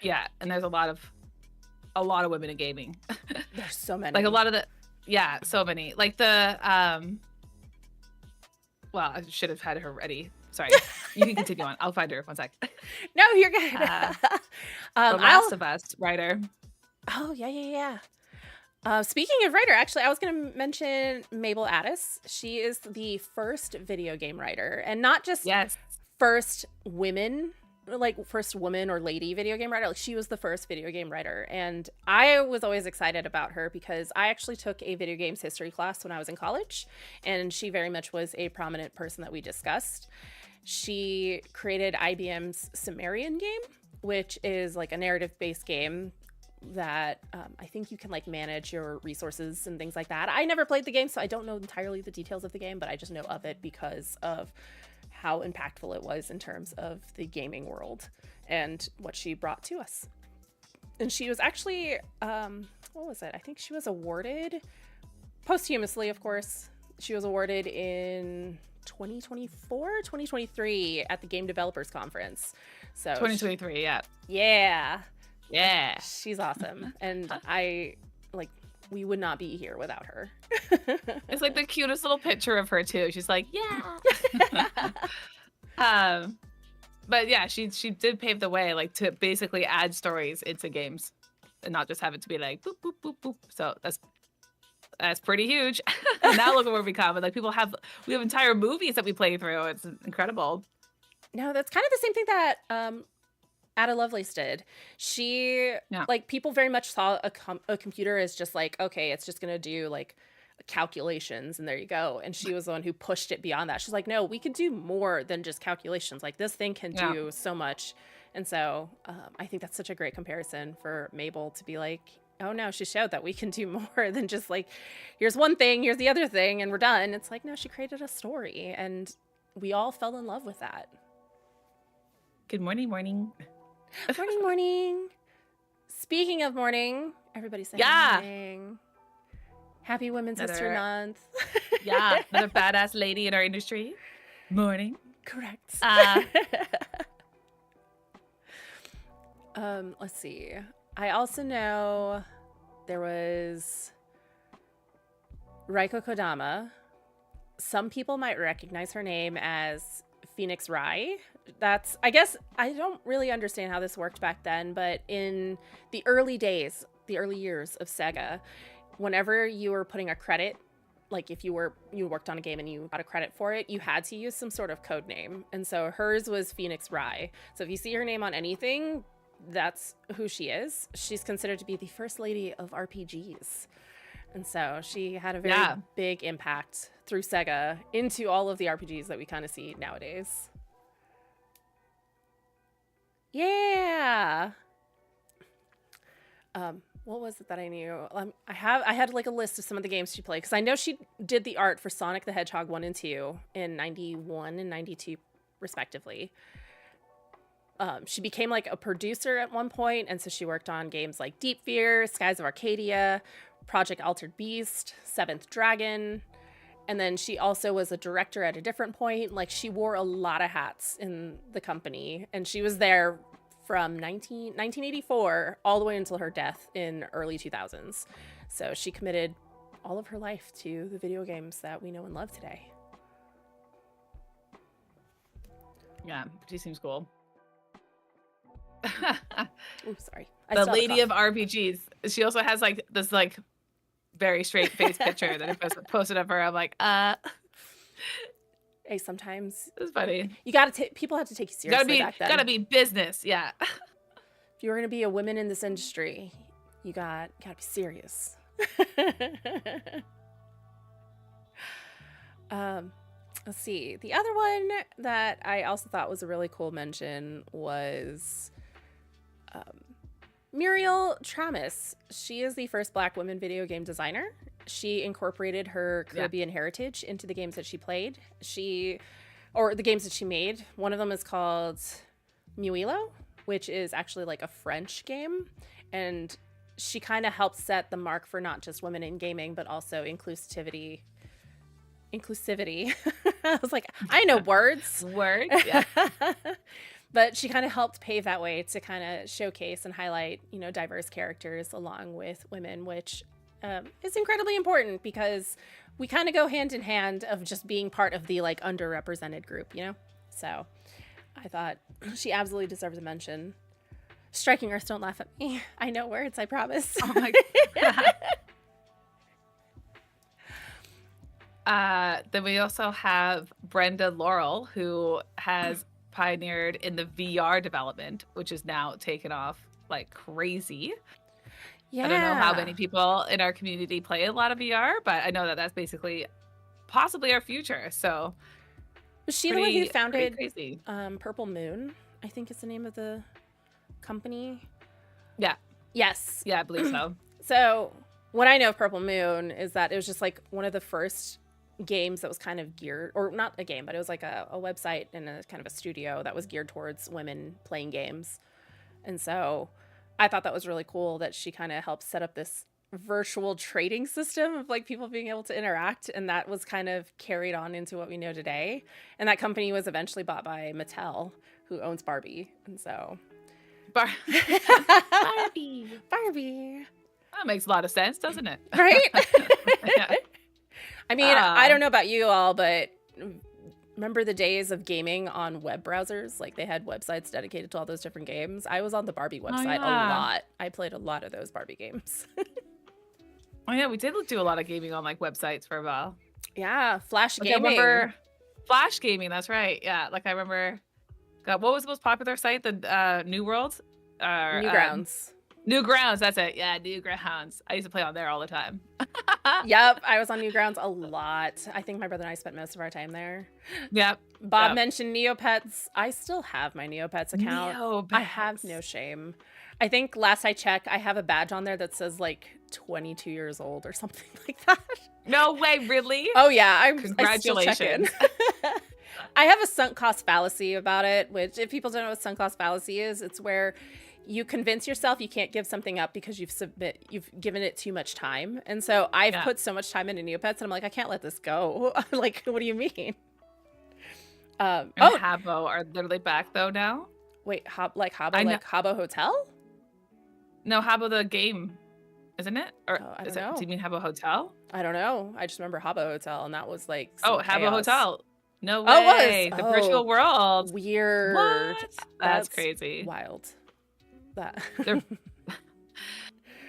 Yeah, and there's a lot of women in gaming. There's so many. Like a lot of so many. Like the well, I should have had her ready. Sorry. You can continue on. I'll find her. 1 sec. No, you're good. The Last of Us writer. Oh, yeah. Speaking of writer, actually, I was going to mention Mabel Addis. She is the first video game writer, and not just first woman or lady video game writer. Like, she was the first video game writer, and I was always excited about her because I actually took a video games history class when I was in college, and she very much was a prominent person that we discussed. She created IBM's Sumerian game, which is like a narrative-based game that I think you can like manage your resources and things like that. I never played the game, so I don't know entirely the details of the game, but I just know of it because of how impactful it was in terms of the gaming world and what she brought to us. And she was actually, what was it? I think she was awarded posthumously, of course. She was awarded in 2023 at the Game Developers Conference. So 2023, yeah, she's awesome. And we would not be here without her. It's like the cutest little picture of her too. She's like, but yeah, she did pave the way, like, to basically add stories into games and not just have it to be like boop boop boop boop. So that's pretty huge. And now look at where we come. And like we have entire movies that we play through. It's incredible. No, that's kind of the same thing that Ada Lovelace did. She like, people very much saw a computer as just like, okay, it's just gonna do like calculations and there you go. And she was the one who pushed it beyond that. She's like, no, we could do more than just calculations. Like, this thing can do so much. And so I think that's such a great comparison for Mabel to be like, oh no, she showed that we can do more than just like, here's one thing, here's the other thing, and we're done. It's like, no, she created a story, and we all fell in love with that. Good morning. Morning. Speaking of morning, everybody say morning. Happy Women's History Month. Yeah, another badass lady in our industry. Morning. Correct. Let's see. I also know there was Reiko Kodama. Some people might recognize her name as Phoenix Rai. That's, I guess, I don't really understand how this worked back then, but in the early days, the early years of Sega, whenever you were putting a credit, like if you worked on a game and you got a credit for it, you had to use some sort of code name. And so hers was Phoenix Rai. So if you see her name on anything, that's who she is. She's considered to be the first lady of RPGs. And so she had a very big impact through Sega into all of the RPGs that we kind of see nowadays. Yeah. What was it that I knew? I had like a list of some of the games she played, because I know she did the art for Sonic the Hedgehog 1 and 2 in 91 and 92 respectively. She became like a producer at one point, and so she worked on games like Deep Fear, Skies of Arcadia, Project Altered Beast, Seventh Dragon, and then she also was a director at a different point. Like, she wore a lot of hats in the company, and she was there from 1984 all the way until her death in early 2000s. So she committed all of her life to the video games that we know and love today. Yeah, she seems cool. Oh, sorry. The lady of RPGs. She also has like this like very straight face picture that I posted of her. I'm like, Hey, sometimes it's funny. You gotta people have to take you seriously back then. Gotta be business, yeah. If you're gonna be a woman in this industry, you gotta be serious. Let's see. The other one that I also thought was a really cool mention was Muriel Tramis. She is the first Black woman video game designer. She incorporated her Caribbean heritage into the games that she played. Or the games that she made. One of them is called Muilo, which is actually like a French game. And she kind of helped set the mark for not just women in gaming, but also inclusivity. I was like, I know words. Words, yeah. But she kind of helped pave that way to kind of showcase and highlight, diverse characters along with women, which is incredibly important because we kind of go hand in hand of just being part of the like underrepresented group, So I thought she absolutely deserves a mention. Striking Earth, don't laugh at me. I know words, I promise. Oh my God. Then we also have Brenda Laurel, who has pioneered in the VR development, which is now taken off like crazy. Yeah. I don't know how many people in our community play a lot of VR, but I know that that's basically possibly our future. So was she the one who founded Purple Moon? I think is the name of the company. Yeah. Yes. Yeah, I believe so. So what I know of Purple Moon is that it was just like one of the first games that was kind of geared, or not a game, but it was like a website and a kind of a studio that was geared towards women playing games. And so I thought that was really cool that she kind of helped set up this virtual trading system of like people being able to interact, and that was kind of carried on into what we know today. And that company was eventually bought by Mattel, who owns Barbie. And so Barbie. That makes a lot of sense, doesn't it? Right? Yeah. I mean, I don't know about you all, but remember the days of gaming on web browsers? Like they had websites dedicated to all those different games. I was on the Barbie website a lot. I played a lot of those Barbie games. Oh yeah, we did do a lot of gaming on like websites for a while. Yeah, Flash gaming. I remember Flash gaming, that's right. Yeah, like I remember, God, what was the most popular site? The New World? Newgrounds. Newgrounds, that's it. Yeah, Newgrounds. I used to play on there all the time. Yep, I was on Newgrounds a lot. I think my brother and I spent most of our time there. Yep. Bob mentioned Neopets. I still have my Neopets account. I have no shame. I think last I checked, I have a badge on there that says like 22 years old or something like that. No way, really? Oh yeah, I still check in. Congratulations. I have a sunk cost fallacy about it, which if people don't know what sunk cost fallacy is, it's where you convince yourself you can't give something up because you've given it too much time. And so I've put so much time into Neopets and I'm like, I can't let this go. Like, what do you mean? And Habbo are literally back though now. Wait, Habbo, like Habbo Hotel? No, Habbo the game, isn't it? Or I don't know. Do you mean Habbo Hotel? I don't know. I just remember Habbo Hotel, and that was like Habbo Hotel. No way. Oh, it was. The virtual world. Weird. What? That's crazy. Wild. That.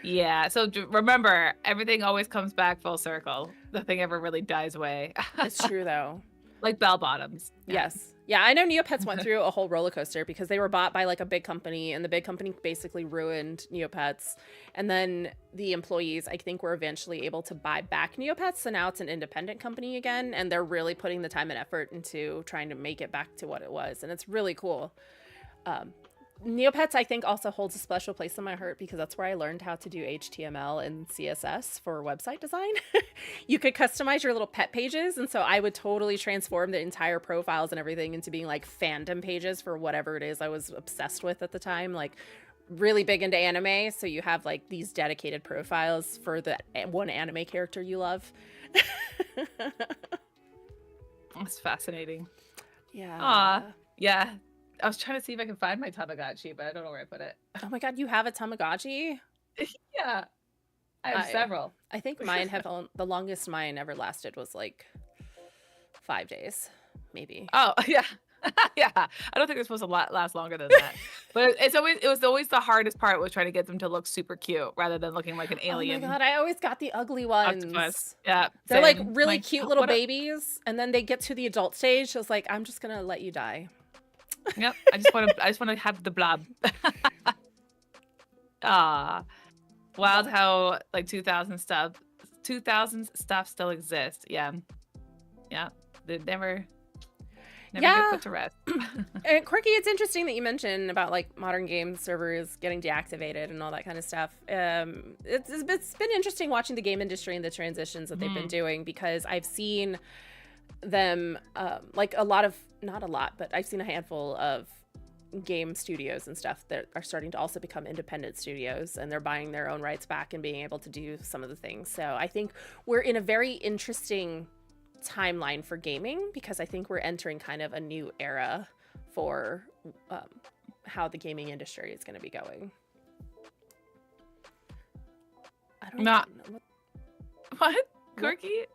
Yeah. So remember, everything always comes back full circle. Nothing ever really dies away. It's true though. Like bell bottoms. Yes. Yeah, I know Neopets went through a whole roller coaster because they were bought by like a big company, and the big company basically ruined Neopets. And then the employees, I think, were eventually able to buy back Neopets, so now it's an independent company again, and they're really putting the time and effort into trying to make it back to what it was, and it's really cool. Neopets, I think, also holds a special place in my heart because that's where I learned how to do HTML and CSS for website design. You could customize your little pet pages, and so I would totally transform the entire profiles and everything into being like fandom pages for whatever it is I was obsessed with at the time, like really big into anime. So you have like these dedicated profiles for the one anime character you love. That's fascinating. Yeah. Aw, yeah. I was trying to see if I can find my Tamagotchi, but I don't know where I put it. Oh my god, you have a Tamagotchi? Yeah. I have several. I think mine have the longest mine ever lasted was like 5 days, maybe. Oh, yeah. Yeah. I don't think they're supposed to last longer than that. But it was always the hardest part was trying to get them to look super cute rather than looking like an alien. Oh my god, I always got the ugly ones. Octopus. Yeah. They're like really cute little babies, and then they get to the adult stage. I was like, I'm just gonna let you die. Yep. I just want to have the blob. Ah. Wild how like 2000 stuff still exists. Yeah. Yeah. They never get put to rest. And Quirky, it's interesting that you mentioned about like modern game servers getting deactivated and all that kind of stuff. It's been interesting watching the game industry and the transitions that they've been doing, because I've seen them like not a lot, but I've seen a handful of game studios and stuff that are starting to also become independent studios, and they're buying their own rights back and being able to do some of the things. So I think we're in a very interesting timeline for gaming, because I think we're entering kind of a new era for how the gaming industry is going to be going. I don't know what Quirky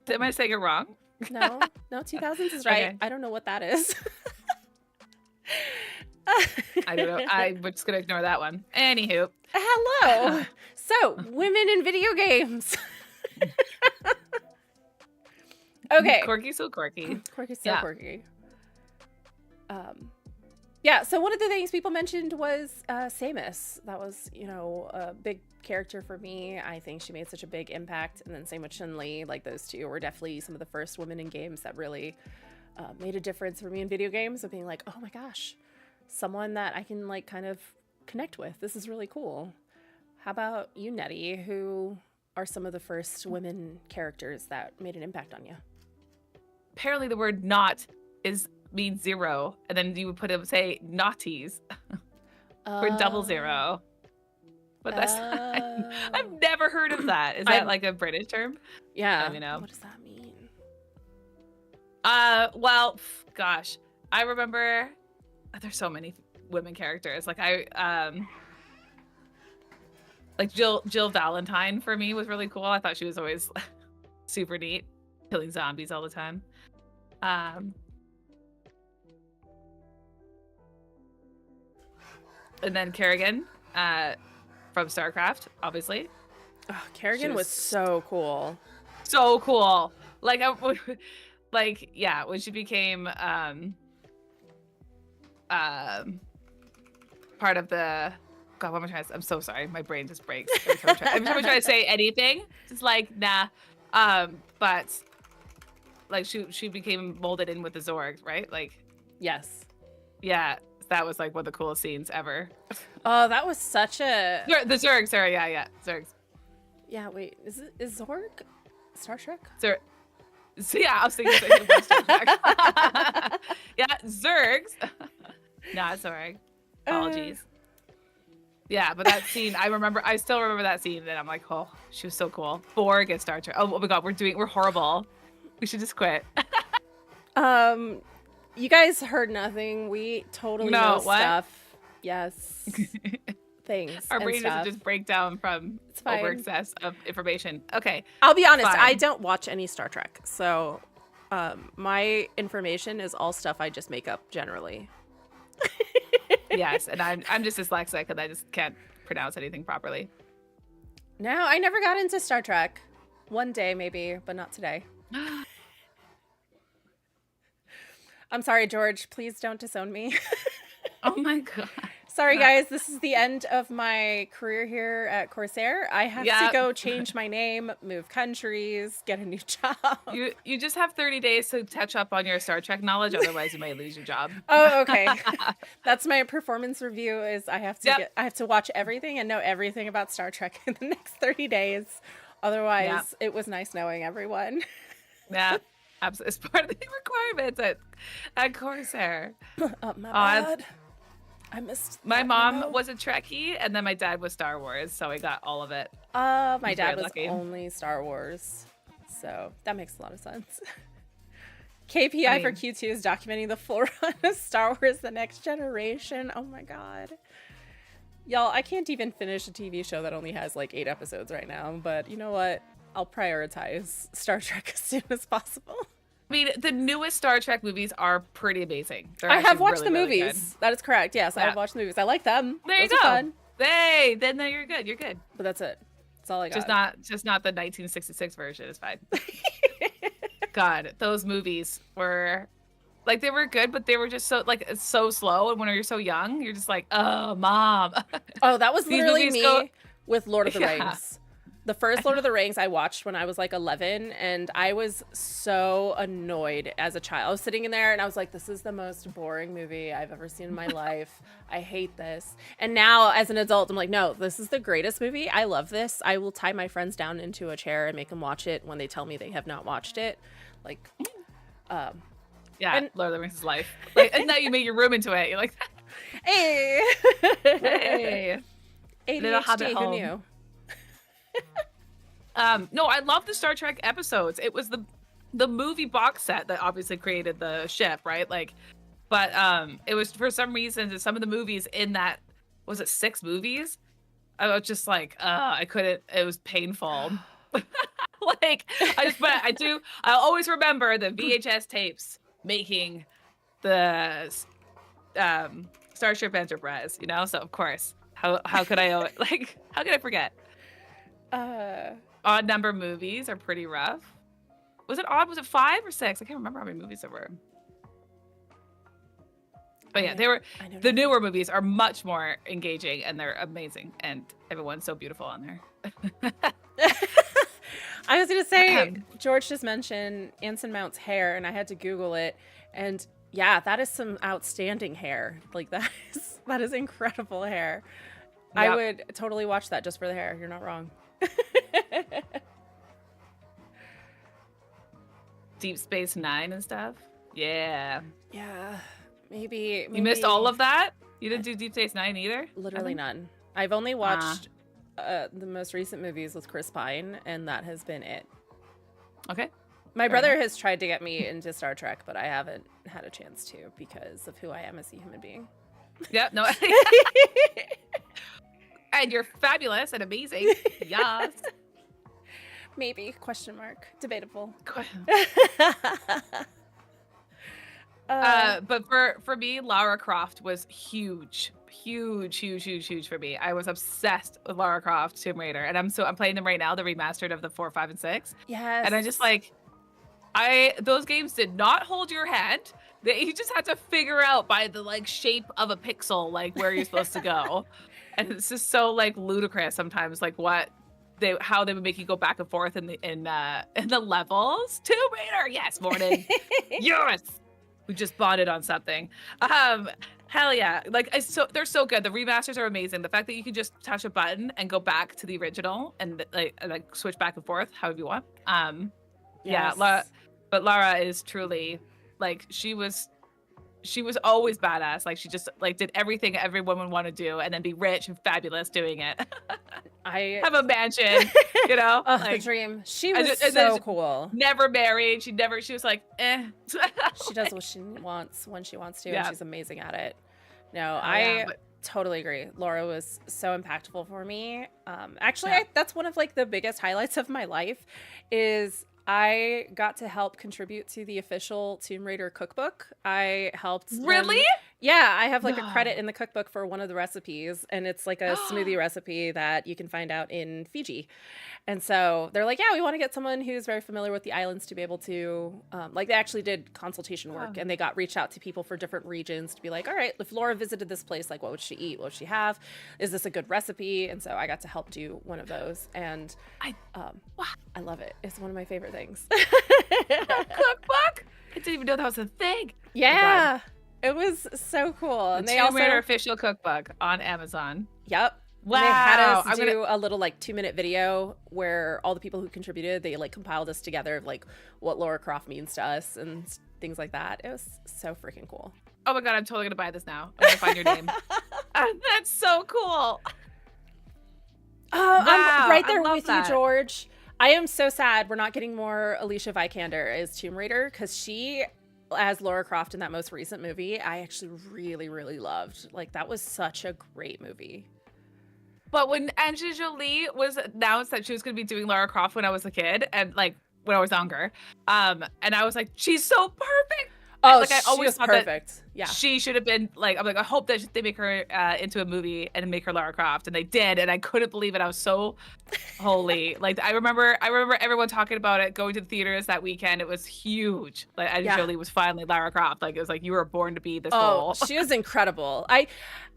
am I saying it wrong? No, 2000s is right. Okay. I don't know what that is. I don't know. I'm just gonna ignore that one. Anywho. Hello. So, women in video games. Okay. Quirky, so quirky. Quirky, so quirky. Yeah, so one of the things people mentioned was Samus. That was, a big character for me. I think she made such a big impact. And then same with Chun-Li. Like, those two were definitely some of the first women in games that really made a difference for me in video games, of being like, oh my gosh, someone that I can like kind of connect with. This is really cool. How about you, Netty? Who are some of the first women characters that made an impact on you? Apparently the word not means zero, and then you would say naughties for 00. But that's I've never heard of that. Is that like a British term? Yeah. Let me know. What does that mean? Well, gosh, I remember there's so many women characters. Like like Jill Valentine for me was really cool. I thought she was always super neat, killing zombies all the time. And then Kerrigan from StarCraft, obviously. Oh, Kerrigan was so cool. So cool. Like, when she became part of the... God, what am I trying to say? I'm so sorry. My brain just breaks. Every time I try to say anything, it's like, nah. But, like, she became molded in with the Zorg, right? Like... Yes. Yeah. that was like one of the coolest scenes ever. Oh, that was such a... The Zerg, sorry, yeah, Zergs. Yeah, wait, is Zorg Star Trek? So yeah, I was thinking about Star Trek. Yeah, Zergs. Not Zorg. Apologies. Yeah, but that scene, I still remember that scene, and I'm like, oh, she was so cool. Borg and Star Trek. Oh my god, we're horrible. We should just quit. You guys heard nothing. We totally know stuff. Yes. Things. Our brain doesn't just break down from over excess of information. Okay. I'll be honest, I don't watch any Star Trek, so my information is all stuff I just make up generally. Yes, and I'm just dyslexic and I just can't pronounce anything properly. No, I never got into Star Trek. One day maybe, but not today. I'm sorry, George. Please don't disown me. Oh my god. Sorry, guys. This is the end of my career here at Corsair. I have to go change my name, move countries, get a new job. You just have 30 days to catch up on your Star Trek knowledge. Otherwise, you might lose your job. Oh, okay. That's my performance review. Is I have to watch everything and know everything about Star Trek in the next 30 days. Otherwise, it was nice knowing everyone. Yeah. Absolutely. It's part of the requirements at Corsair. Oh, my bad. I missed. My mom was a Trekkie, and then my dad was Star Wars, so I got all of it. My dad was only Star Wars, so that makes a lot of sense. KPI for Q2 is documenting the full run of Star Wars: The Next Generation. Oh my god. Y'all, I can't even finish a TV show that only has like 8 episodes right now, but you know what? I'll prioritize Star Trek as soon as possible. I mean, the newest Star Trek movies are pretty amazing. I have watched the movies. That is correct. Yes, I have watched the movies. I like them. There you go. Fun. Then you're good. You're good. But that's it. That's all I got. Just not the 1966 version. It's fine. God, those movies were like, they were good, but they were just so slow. And when you're so young, you're just like, oh, mom. Oh, that was literally me with Lord of the Rings. The first Lord of the Rings I watched when I was like 11, and I was so annoyed as a child. I was sitting in there and I was like, this is the most boring movie I've ever seen in my life. I hate this. And now as an adult, I'm like, no, this is the greatest movie. I love this. I will tie my friends down into a chair and make them watch it when they tell me they have not watched it. Like, yeah, Lord of the Rings is life. Like, and now you made your room into it. You're like, hey. Hey. ADHD, who knew? No, I love the Star Trek episodes. It was the movie box set that obviously created the ship, right? Like, but it was, for some reason, some of the movies in that, was it 6 movies? I was just like, I couldn't. It was painful. Like, I'll always remember the VHS tapes making the Starship Enterprise. You know, so of course, how could I like, how could I forget? Odd number movies are pretty rough. Was it odd? Was it 5 or 6? I can't remember how many movies there were. But yeah, the newer movies are much more engaging and they're amazing, and everyone's so beautiful on there. I was gonna say, George just mentioned Anson Mount's hair, and I had to Google it, and yeah, that is some outstanding hair. Like, that is incredible hair. Yep. I would totally watch that just for the hair. You're not wrong. Deep Space Nine and stuff. Yeah. Maybe you missed all of that. You didn't do Deep Space Nine either. Literally none. I've only watched the most recent movies with Chris Pine, and that has been it. Okay. My brother has tried to get me into Star Trek, but I haven't had a chance to because of who I am as a human being. Yep. No. And you're fabulous and amazing. Yes. Maybe, question mark. Debatable. But for me, Lara Croft was huge for me. I was obsessed with Lara Croft Tomb Raider, and I'm playing them right now, the remastered of the 4, 5, and 6. Yes. And I just like, those games did not hold your hand. You just had to figure out by the like shape of a pixel, like where you're supposed to go. And it's just so like ludicrous sometimes, like how they would make you go back and forth in the levels. Tomb Raider, yes, Morning. Yes. We just bonded on something. Hell yeah. Like they're so good. The remasters are amazing. The fact that you can just touch a button and go back to the original and like switch back and forth however you want. Yeah, Yes. but Lara is truly like she was always badass. Like she just like did everything every woman want to do and then be rich and fabulous doing it. I Have a mansion, you know? Oh, like the dream. She was and so cool. never married. She was like, eh. She does what she wants when she wants to, Yeah. and she's amazing at it. No, Oh, I yeah, totally agree. Laura was so impactful for me. Actually, Yeah. that's one of like the biggest highlights of my life is I got to help contribute to the official Tomb Raider cookbook. I helped them- Really? Yeah, I have like a No. credit in the cookbook for one of the recipes, and it's like a smoothie recipe that you can find out in Fiji. And so they're like, yeah, we want to get someone who's very familiar with the islands to be able to, like they actually did consultation work and they got reached out to people for different regions to be like, all right, if Laura visited this place, like what would she eat? What would she have? Is this a good recipe? And so I got to help do one of those. And I love it. It's one of my favorite things. Cookbook? I didn't even know that was a thing. Yeah. It was so cool. And The they Tomb also Raider official cookbook on Amazon. Yep. Wow. And they had us I'm do a little like 2-minute video where all the people who contributed, they like compiled us together of like what Lara Croft means to us and things like that. It was so freaking cool. Oh my god, I'm totally gonna buy this now. I'm gonna find your name. That's so cool. Oh, Wow, I'm right I there love with that. you, George. I am so sad we're not getting more Alicia Vikander as Tomb Raider because she, as Lara Croft in that most recent movie, I actually really, really loved. Like that was such a great movie. But when Angelina Jolie was announced that she was gonna be doing Lara Croft when I was a kid and like when I was younger, and I was like, she's so perfect. Oh, like I always was thought perfect. Yeah. she should have been like, I'm like, I hope that they make her into a movie and make her Lara Croft, and they did, and I couldn't believe it. I was so holy. Like I remember everyone talking about it, going to the theaters that weekend. It was huge. Like Angelina Jolie was finally Lara Croft. Like it was like you were born to be this role. She was incredible.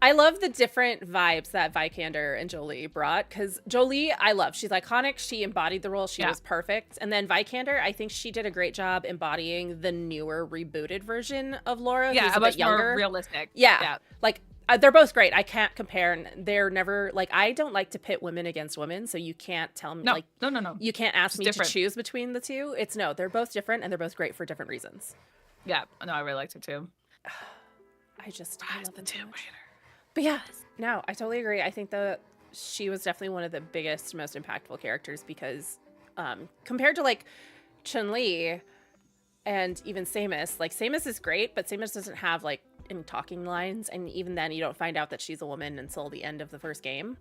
I love the different vibes that Vikander and Jolie brought because Jolie, I love. She's iconic. She embodied the role. She was perfect. And then Vikander, I think she did a great job embodying the newer rebooted version of Laura. Yeah, who's a much bit younger. more realistic. Yeah. Like they're both great. I can't compare. And they're never like, I don't like to pit women against women. So you can't tell me No. you can't ask me different. to choose between the two. They're both different and they're both great for different reasons. Yeah, no, I really liked her too. I love the them so Tomb much. Raider. But yeah, no, I totally agree. I think she was definitely one of the biggest, most impactful characters because compared to like Chun-Li and even Samus, like Samus is great, but Samus doesn't have like any talking lines. And even then you don't find out that she's a woman until the end of the first game.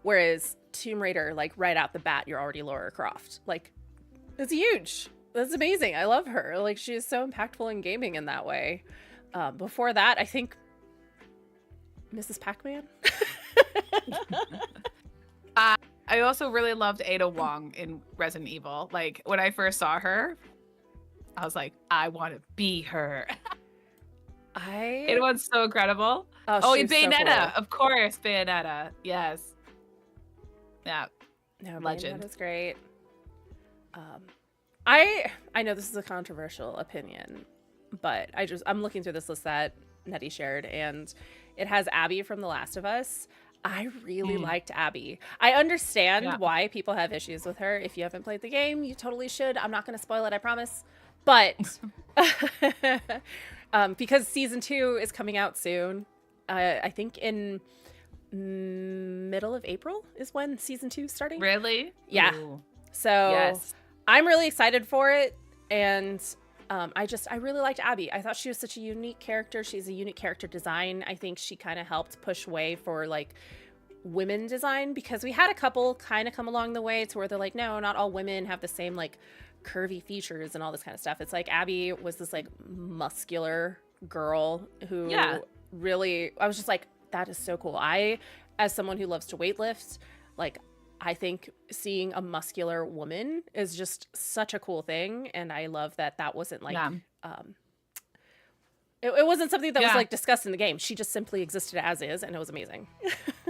Whereas Tomb Raider, like right out the bat, you're already Lara Croft. Like it's huge. That's amazing. I love her. Like she is so impactful in gaming in that way. Before that, I think Mrs. Pac-Man. I also really loved Ada Wong in Resident Evil. Like when I first saw her, I was like, I want to be her. Ada Wong's so incredible. Oh, and Bayonetta, so cool. of course, Bayonetta. Yes. Yeah. No, Legend. Bayonetta's great. I know this is a controversial opinion, but I'm looking through this list that Netty shared, and it has Abby from The Last of Us. I really liked Abby. I understand why people have issues with her. If you haven't played the game, you totally should. I'm not going to spoil it, I promise. But because season 2 is coming out soon, I think in middle of April is when season 2 is starting. Really? Yeah. Ooh. So I'm really excited for it. And I really liked Abby. I thought she was such a unique character. She's a unique character design. I think she kind of helped push way for like women design because we had a couple kind of come along the way to where they're like, no, not all women have the same like curvy features and all this kind of stuff. It's like Abby was this like muscular girl who really, I was just like, that is so cool. As someone who loves to weightlift, like I think seeing a muscular woman is just such a cool thing. And I love that wasn't like, it wasn't something that was like discussed in the game. She just simply existed as is, and it was amazing.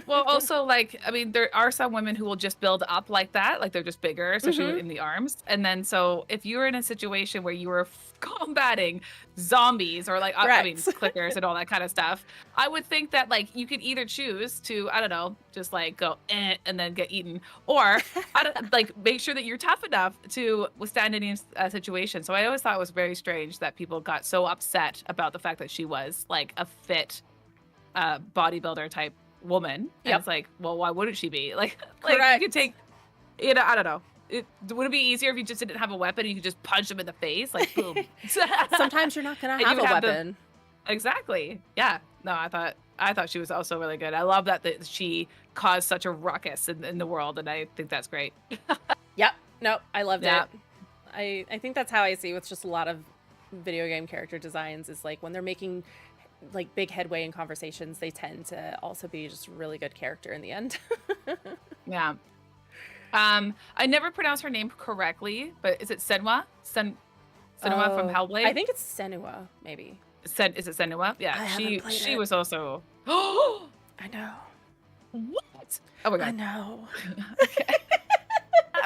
Well, also like, I mean, there are some women who will just build up like that. Like they're just bigger, especially in the arms. And then, so if you're in a situation where you were combating zombies or like I mean Correct. clickers and all that kind of stuff. I would think that like you could either choose to, I don't know, just like go and then get eaten, or I don't, like make sure that you're tough enough to withstand any situation. So I always thought it was very strange that people got so upset about the fact that she was like a fit bodybuilder type woman. And it's like, well, why wouldn't she be? Like you could take, you know, I don't know. Would it be easier if you just didn't have a weapon and you could just punch them in the face? Like, boom. Sometimes you're not going to have a weapon. Exactly. Yeah. No, I thought she was also really good. I love that she caused such a ruckus in the world, and I think that's great. Yep. No, I loved it. I think that's how I see with just a lot of video game character designs is like when they're making like big headway in conversations, they tend to also be just really good character in the end. Yeah. I never pronounce her name correctly, but is it Senua? Senua from Hellblade? I think it's Senua, maybe. Is it Senua? Yeah, she was also. I know. What? Oh my god. I know. Okay.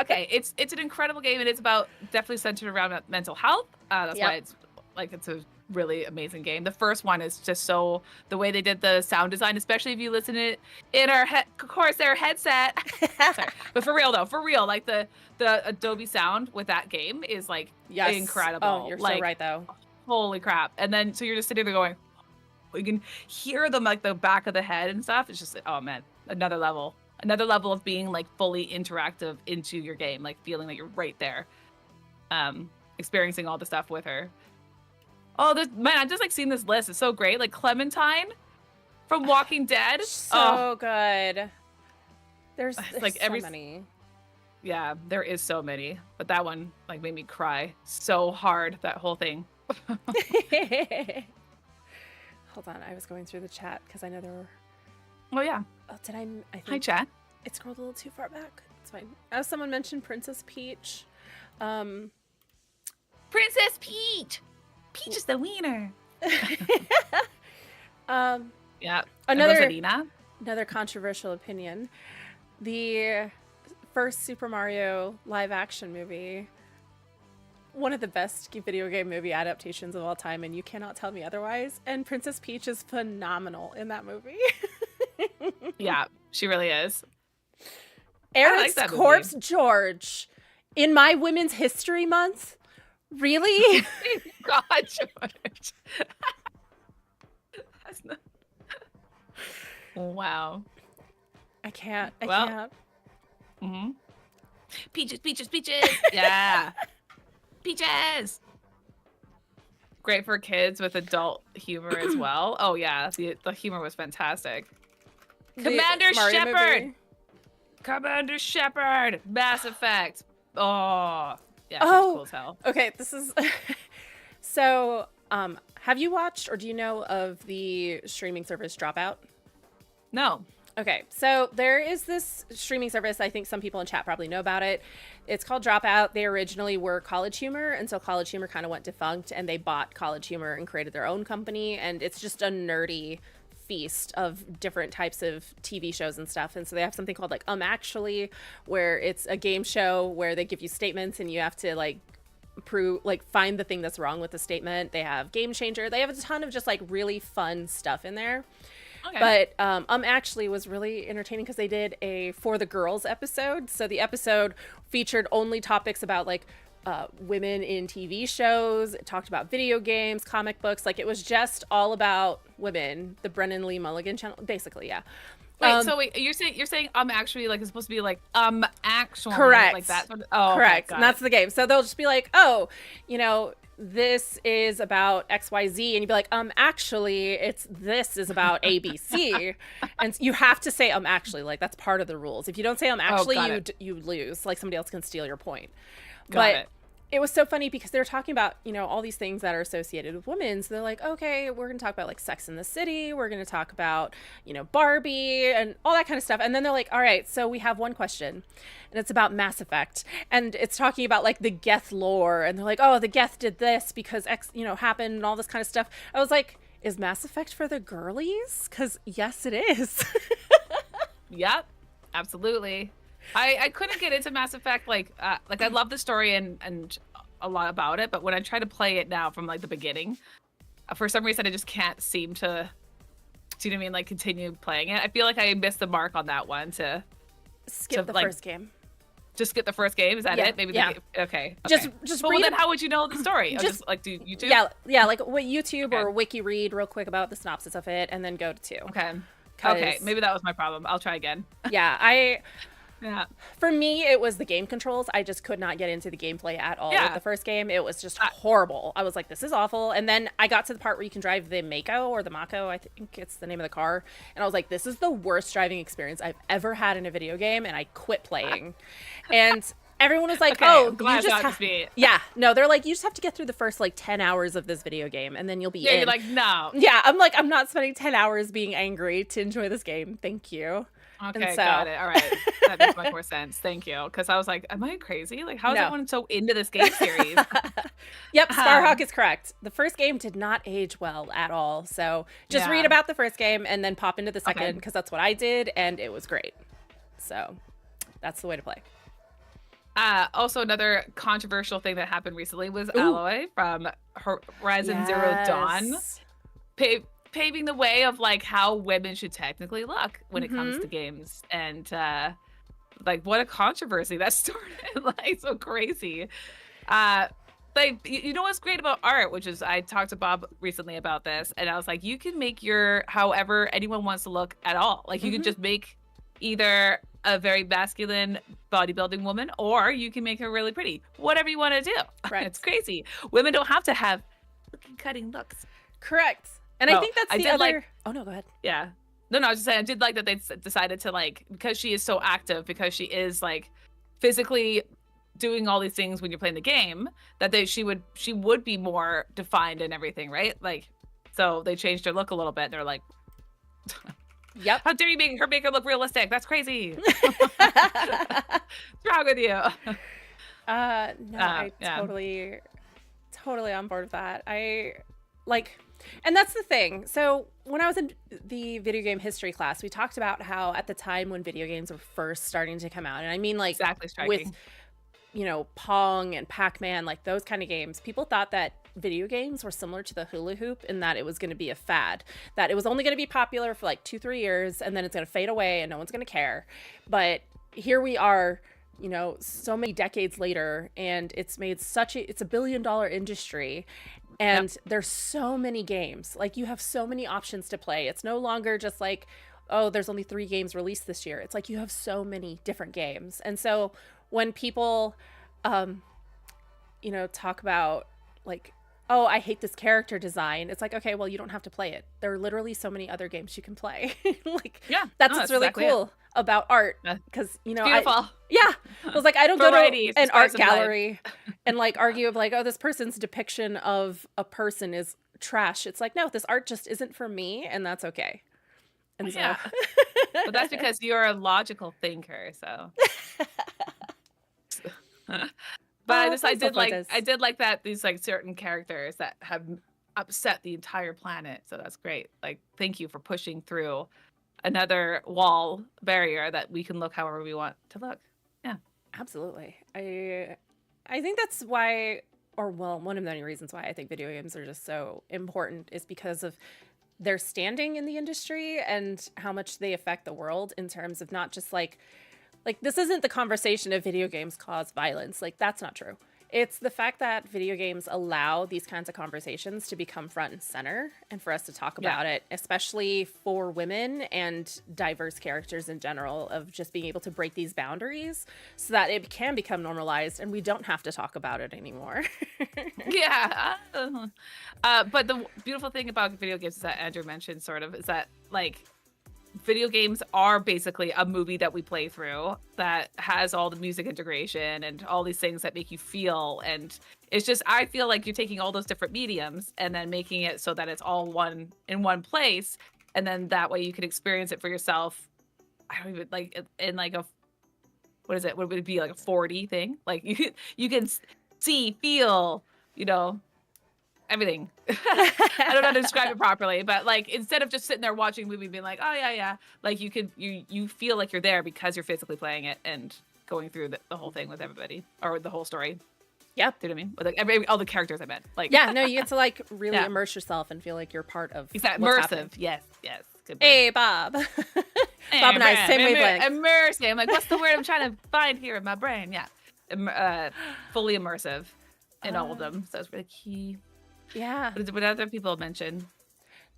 Okay, it's an incredible game, and it's about definitely centered around mental health. That's why it's a really amazing game. The first one is just so the way they did the sound design, especially if you listen to it in our CORSAIR headset. Sorry. But for real, like the Adobe sound with that game is like incredible. Oh, you're so right though. Holy crap. And then so you're just sitting there going, you can hear them like the back of the head and stuff. It's just, oh man, another level of being like fully interactive into your game, like feeling that you're right there, experiencing all the stuff with her. Oh, man, I just like seeing this list. It's so great. Like Clementine from Walking Dead. So good. There's like so many. Yeah, there is so many. But that one like made me cry so hard, that whole thing. Hold on, I was going through the chat because I know there were. Oh, yeah. Oh, did I think Hi, chat. It scrolled a little too far back. It's fine. As someone mentioned Princess Peach. Princess Peach! Peach is the wiener. Yeah. Another controversial opinion. The first Super Mario live action movie, one of the best video game movie adaptations of all time, and you cannot tell me otherwise. And Princess Peach is phenomenal in that movie. Yeah, she really is. Eric's Corpse George in my Women's History Month? Really? God, George. That's not... Wow. I can't. Mm-hmm. Peaches. Yeah. Peaches. Great for kids with adult humor as well. Oh yeah, the humor was fantastic. Commander Shepard. Mass Effect. Oh. Yeah, she was cool as hell. Okay, this is so have you watched or do you know of the streaming service Dropout? No. Okay, so there is this streaming service. I think some people in chat probably know about it. It's called Dropout. They originally were College Humor, and so College Humor kind of went defunct, and they bought College Humor and created their own company, and it's just a nerdy feast of different types of TV shows and stuff. And so they have something called like Actually, where it's a game show where they give you statements and you have to like find the thing that's wrong with the statement. They have Game Changer. They have a ton of just like really fun stuff in there. Okay. But Actually was really entertaining because they did a For the Girls episode. So the episode featured only topics about like women in TV shows. It talked about video games, comic books. Like it was just all about women. The Brennan Lee Mulligan channel, basically, yeah. Wait, you're saying Actually like it's supposed to be like actually correct, like that sort of, correct, okay, and that's the game. So they'll just be like, oh, you know, this is about XYZ, and you'd be like, actually this is about ABC. And you have to say actually, like that's part of the rules. If you don't say actually, you lose. Like somebody else can steal your point. But it was so funny because they were talking about, you know, all these things that are associated with women. So they're like, okay, we're going to talk about like Sex in the City. We're going to talk about, you know, Barbie and all that kind of stuff. And then they're like, all right, so we have one question and it's about Mass Effect. And it's talking about like the Geth lore. And they're like, oh, the Geth did this because X, you know, happened and all this kind of stuff. I was like, is Mass Effect for the girlies? Because yes, it is. Yep, absolutely. I couldn't get into Mass Effect. Like I love the story and a lot about it, but when I try to play it now from like the beginning, for some reason I just can't seem to, do you know what I mean? Like continue playing it. I feel like I missed the mark on that one to skip the like, first game. Just skip the first game. Is that it? Maybe the game. Okay. Just but read then how would you know the story? Just like do YouTube? Yeah, like what YouTube or Wiki read real quick about the synopsis of it, and then go to 2. Okay, maybe that was my problem. I'll try again. Yeah, Yeah. For me, it was the game controls. I just could not get into the gameplay at all with the first game. It was just horrible. I was like, this is awful. And then I got to the part where you can drive the Mako or the Mako, I think it's the name of the car. And I was like, this is the worst driving experience I've ever had in a video game. And I quit playing. And everyone was like, you just have to. Yeah, no, they're like, you just have to get through the first like 10 hours of this video game and then you'll be in. You're like, no. Yeah, I'm like, I'm not spending 10 hours being angry to enjoy this game. Thank you. Okay, got it. All right. That makes much more sense. Thank you. Because I was like, am I crazy? Like, how is everyone so into this game series? Yep, Sparhawk is correct. The first game did not age well at all. So just read about the first game and then pop into the second, because that's what I did, and it was great. So that's the way to play. Also, another controversial thing that happened recently was Aloy from Horizon Zero Dawn. Paving the way of like how women should technically look when it comes to games, and like what a controversy that started. Like so crazy. Like you know what's great about art, which is I talked to Bob recently about this, and I was like, you can make your however anyone wants to look at all. Like you can just make either a very masculine bodybuilding woman, or you can make her really pretty. Whatever you want to do. Right. It's crazy. Women don't have to have cutting looks. Correct. And I think that's the other... Like, oh, no, go ahead. Yeah. No, I was just saying, I did like that they decided to, like, because she is so active, because she is, like, physically doing all these things when you're playing the game, that she would be more defined and everything, right? Like, so they changed her look a little bit. They're like, yep. How dare you make her look realistic? That's crazy. What's wrong with you? I totally on board with that. And that's the thing. So when I was in the video game history class, we talked about how at the time when video games were first starting to come out, and I mean like with, you know, Pong and Pac-Man, like those kind of games, people thought that video games were similar to the hula hoop in that it was going to be a fad, that it was only going to be popular for like 2-3 years and then it's going to fade away and no one's going to care. But here we are, you know, so many decades later, and it's made it's a $1 billion industry. And there's so many games. Like you have so many options to play. It's no longer just like, oh, there's only 3 games released this year. It's like you have so many different games. And so when people, you know, talk about like, oh, I hate this character design, it's like, okay, well, you don't have to play it. There are literally so many other games you can play. Like, that's what's really cool about art, because you know, I was like, I don't go to an art gallery and like argue of like, oh, this person's depiction of a person is trash. It's like, no, this art just isn't for me, and that's okay. And so but that's because you're a logical thinker, so but I did like that these like certain characters that have upset the entire planet, so that's great. Like, thank you for pushing through another wall barrier that we can look however we want to look. Yeah, absolutely. I think that's why, or well, one of the many reasons why I think video games are just so important is because of their standing in the industry and how much they affect the world in terms of not just like this isn't the conversation of video games cause violence. Like, that's not true. It's the fact that video games allow these kinds of conversations to become front and center and for us to talk about it, especially for women and diverse characters in general, of just being able to break these boundaries so that it can become normalized and we don't have to talk about it anymore. But the beautiful thing about video games is that Andrew mentioned sort of is that like video games are basically a movie that we play through that has all the music integration and all these things that make you feel. And it's just, I feel like you're taking all those different mediums and then making it so that it's all in one place. And then that way you can experience it for yourself. I don't even like in like a, what is it? What would it be, like a 4D thing? Like you can see, feel, you know, everything. I don't know how to describe it properly, but like instead of just sitting there watching a movie being like, oh yeah, like you feel like you're there because you're physically playing it and going through the whole thing with everybody, or the whole story. Yep. Do you know what I mean? With, like all the characters I meant. Like Yeah, no, you get to like really Yeah. immerse yourself and feel like you're part of exactly what's immersive. happening. Yes. Good word. Hey, Bob. Bob and I, same wavelength. Immersive. I'm like, what's the word I'm trying to find here in my brain? Yeah. Fully immersive in all of them. So it's really key. Yeah. What other people mention?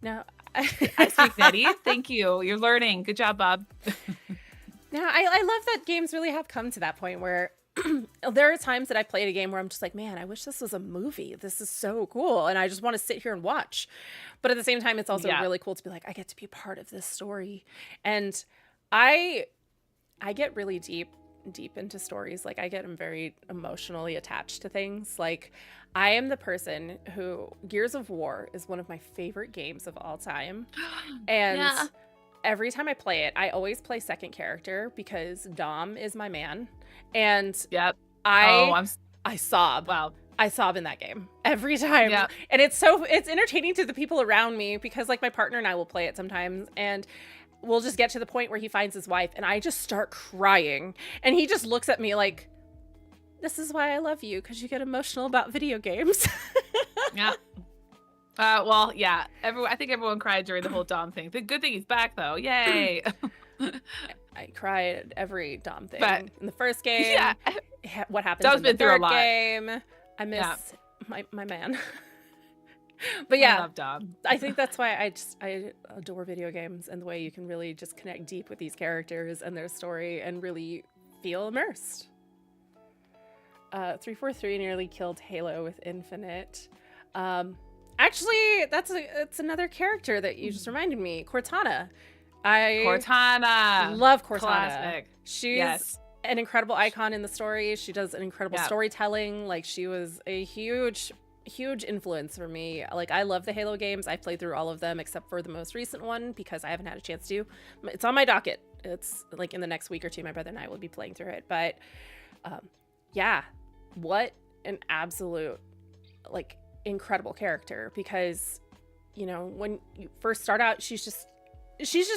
No. I speak Netty. Thank you. You're learning. Good job, Bob. No, I love that games really have come to that point where there are times that I played a game where I'm just like, man, I wish this was a movie. This is so cool. And I just want to sit here and watch. But at the same time, it's also really cool to be like, I get to be part of this story. And I get really deep into stories. Like I get very emotionally attached to things. Like I am the person who Gears of War is one of my favorite games of all time. And every time I play it, I always play second character because Dom is my man. And I sob. Wow. I sob in that game every time. Yep. And it's entertaining to the people around me because like my partner and I will play it sometimes and we'll just get to the point where he finds his wife and I just start crying and he just looks at me like, this is why I love you, because you get emotional about video games. Yeah. Well, yeah. I think everyone cried during the whole Dom thing. The good thing he's back though. Yay. I cried at every Dom thing. But, in the first game. Yeah. What happens Dom's in the been through a third lot. game. I miss my man. But yeah, I love Dom. I think that's why I adore video games and the way you can really just connect deep with these characters and their story and really feel immersed. 343 nearly killed Halo with Infinite. Actually, it's another character that you just reminded me. Cortana. Cortana. Love Cortana. Classic. She's an incredible icon in the story. She does an incredible storytelling. Like she was a huge influence for me. Like I love the Halo games. I've played through all of them except for the most recent one because I haven't had a chance to. It's on my docket. It's like in the next week or two, my brother and I will be playing through it. But yeah, what an absolute like incredible character because, you know, when you first start out, she's just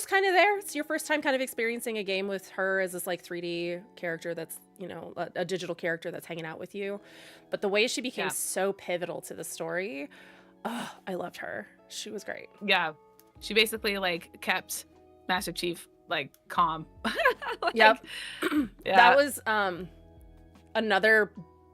kind of there. It's your first time kind of experiencing a game with her as this like 3D character that's, you know, a digital character that's hanging out with you. But the way she became so pivotal to the story, I loved her. She was great. Yeah. She basically like kept Master Chief like calm. Yep. That was another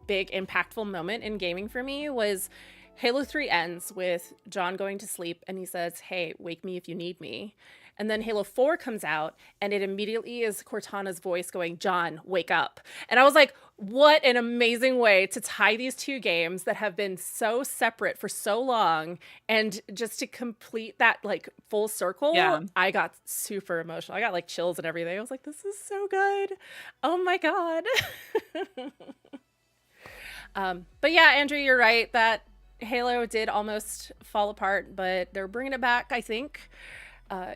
big impactful moment in gaming for me was Halo 3 ends with John going to sleep and he says, hey, wake me if you need me. And then Halo 4 comes out and it immediately is Cortana's voice going, John, wake up. And I was like, what an amazing way to tie these two games that have been so separate for so long. And just to complete that like full circle, I got super emotional. I got like chills and everything. I was like, this is so good. Oh my God. But yeah, Andrew, you're right that Halo did almost fall apart, but they're bringing it back, I think.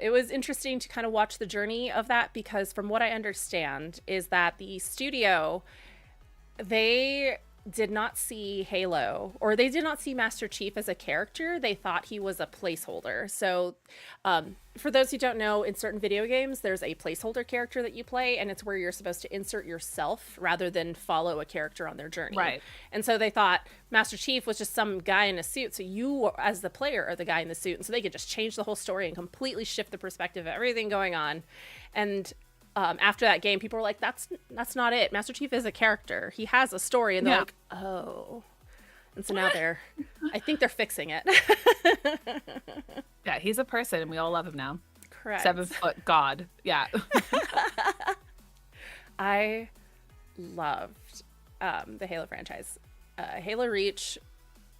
It was interesting to kind of watch the journey of that because from what I understand is that the studio, they did not see Halo or they did not see Master Chief as a character. They thought he was a placeholder. So for those who don't know, in certain video games, there's a placeholder character that you play and it's where you're supposed to insert yourself rather than follow a character on their journey. Right. And so they thought Master Chief was just some guy in a suit. So you as the player are the guy in the suit. And so they could just change the whole story and completely shift the perspective of everything going on. And after that game, people were like, that's not it. Master Chief is a character. He has a story. And they're like, oh. And so now I think they're fixing it. Yeah, he's a person and we all love him now. Correct. 7-foot God. Yeah. I loved the Halo franchise. Halo Reach,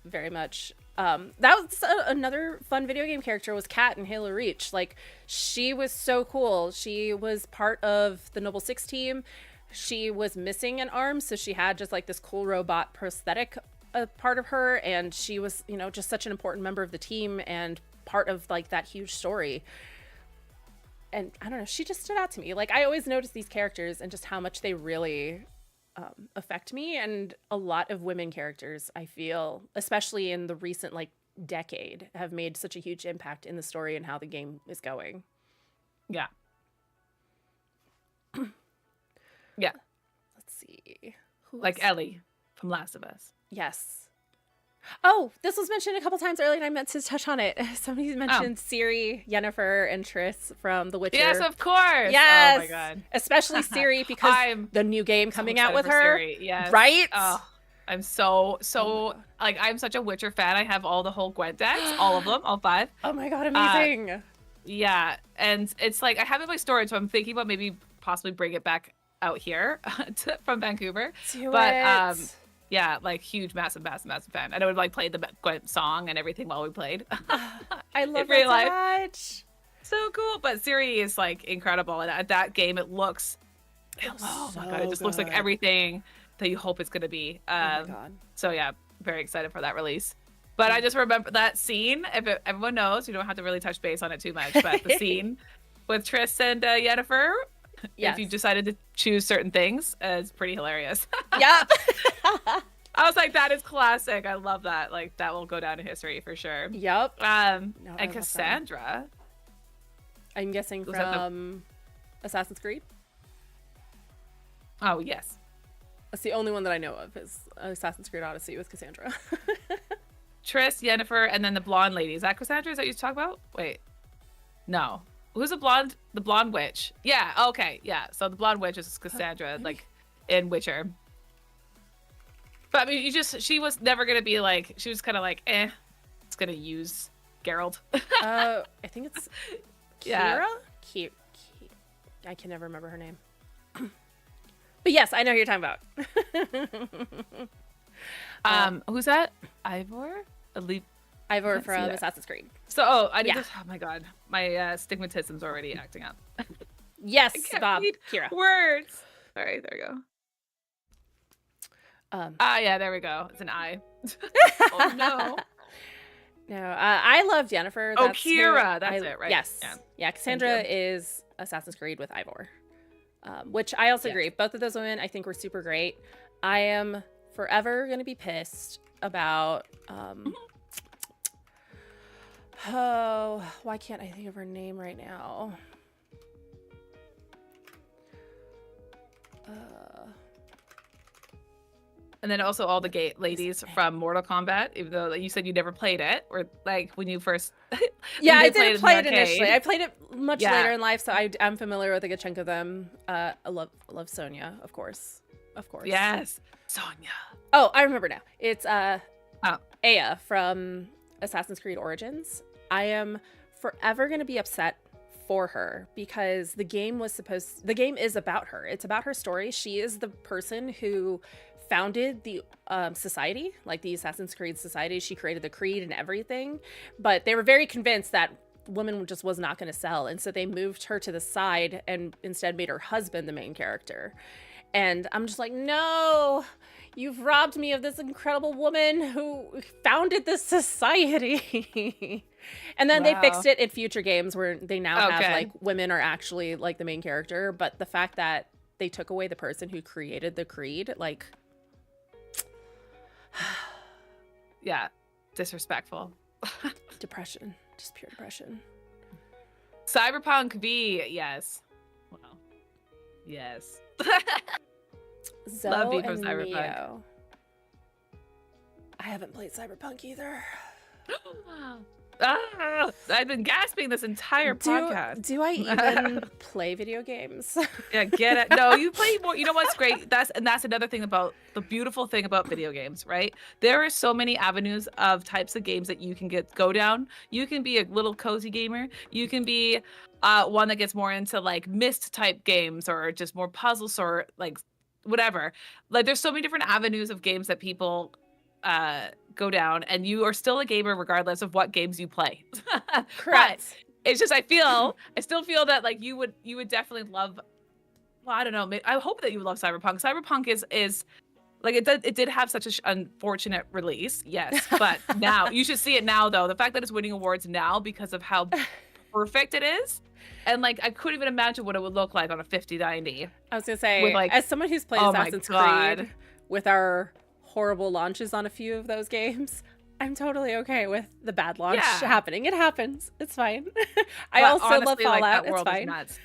very much. That was another fun video game character was Kat in Halo Reach. Like, she was so cool. She was part of the Noble Six team. She was missing an arm, so she had just like this cool robot prosthetic part of her, and she was, you know, just such an important member of the team and part of like that huge story. And I don't know, she just stood out to me. Like, I always notice these characters and just how much they really affect me. And a lot of women characters, I feel, especially in the recent like decade, have made such a huge impact in the story and how the game is going. Yeah. Yeah. Let's see. Like Ellie from Last of Us. Yes. Oh, this was mentioned a couple times earlier, and I meant to touch on it. Somebody mentioned Ciri, Yennefer, and Triss from The Witcher. Yes, of course. Yes. Oh my god. Especially Ciri, because the new game coming out with her. Ciri. Yes. Right? Oh, I'm so like, I'm such a Witcher fan. I have all the whole Gwent decks, all of them, all 5. Oh my god, amazing. Yeah, and it's like I have it in my storage, so I'm thinking about maybe possibly bring it back out here from Vancouver. Do it. Yeah, like huge, massive fan. And I would like play the Gwent song and everything while we played. I love that so much. So cool. But Ciri is like incredible. And at that game, it looks, oh my god, it just looks like everything that you hope it's going to be. Oh my god. So yeah, very excited for that release. But I just remember that scene. Everyone knows, you don't have to really touch base on it too much. But the scene with Triss and Yennefer, if you decided to choose certain things, is pretty hilarious. Yep. I was like, that is classic. I love that. Like, that will go down in history for sure. Yep. And Cassandra. I'm guessing from Assassin's Creed. Oh, yes. That's the only one that I know of is Assassin's Creed Odyssey with Cassandra. Triss, Yennefer, and then the blonde lady. Is that Cassandra? Is that you talk about? Wait. No. Who's the blonde witch? Yeah, okay, yeah. So the blonde witch is Cassandra, like, in Witcher. But I mean, she was never gonna be like, she was kind of like, it's gonna use Geralt. I think it's Kira? Cute. I can never remember her name. But yes, I know who you're talking about. Who's that? Ivor? Ivor from Assassin's Creed. So, I need to, oh my god, my stigmatism's already acting up. Yes, Bob. Kira. Words. All right, there we go. Yeah, there we go. It's an I. Oh no. No, I loved Yennefer. That's Kira. That's it, right? Yes. Yeah, Cassandra is Assassin's Creed with Ivor. Which I also agree. Both of those women I think were super great. I am forever going to be pissed about oh, why can't I think of her name right now? And then also all the gay ladies from Mortal Kombat, even though you said you never played it, or like when you first yeah, I didn't play it initially. I played it much later in life, so I'm familiar with a good chunk of them. I love Sonya, of course. Yes, Sonya. Oh, I remember now. It's Aya from Assassin's Creed Origins. I am forever going to be upset for her because the game is about her. It's about her story. She is the person who founded the society, like the Assassin's Creed society. She created the creed and everything, but they were very convinced that woman just was not going to sell, and so they moved her to the side and instead made her husband the main character. And I'm just like, no, you've robbed me of this incredible woman who founded this society. And then they fixed it in future games where they now have like women are actually like the main character, but the fact that they took away the person who created the creed, like yeah, disrespectful. Depression, just pure depression. Cyberpunk V, yes. Well, yes. Zoe Love you from and Cyberpunk. Neo. I haven't played Cyberpunk either. I've been gasping this entire podcast. Do I even play video games? Yeah, get it. No, you play more. You know what's great? That's another thing about the beautiful thing about video games, right? There are so many avenues of types of games that you can go down. You can be a little cozy gamer. You can be one that gets more into like Myst type games or just more puzzles or like whatever. Like there's so many different avenues of games that people go down, and you are still a gamer regardless of what games you play. Correct. But it's just I still feel that like you would definitely love. Well, I don't know. I hope that you would love Cyberpunk. Cyberpunk is like it did have such an unfortunate release, yes. But now you should see it now though. The fact that it's winning awards now because of how perfect it is. And like I couldn't even imagine what it would look like on a 5090. I was gonna say, like, as someone who's played Assassin's Creed with our horrible launches on a few of those games, I'm totally okay with the bad launch happening. It happens. It's fine. I also honestly, love Fallout. Like, that it's world fine. Is nuts.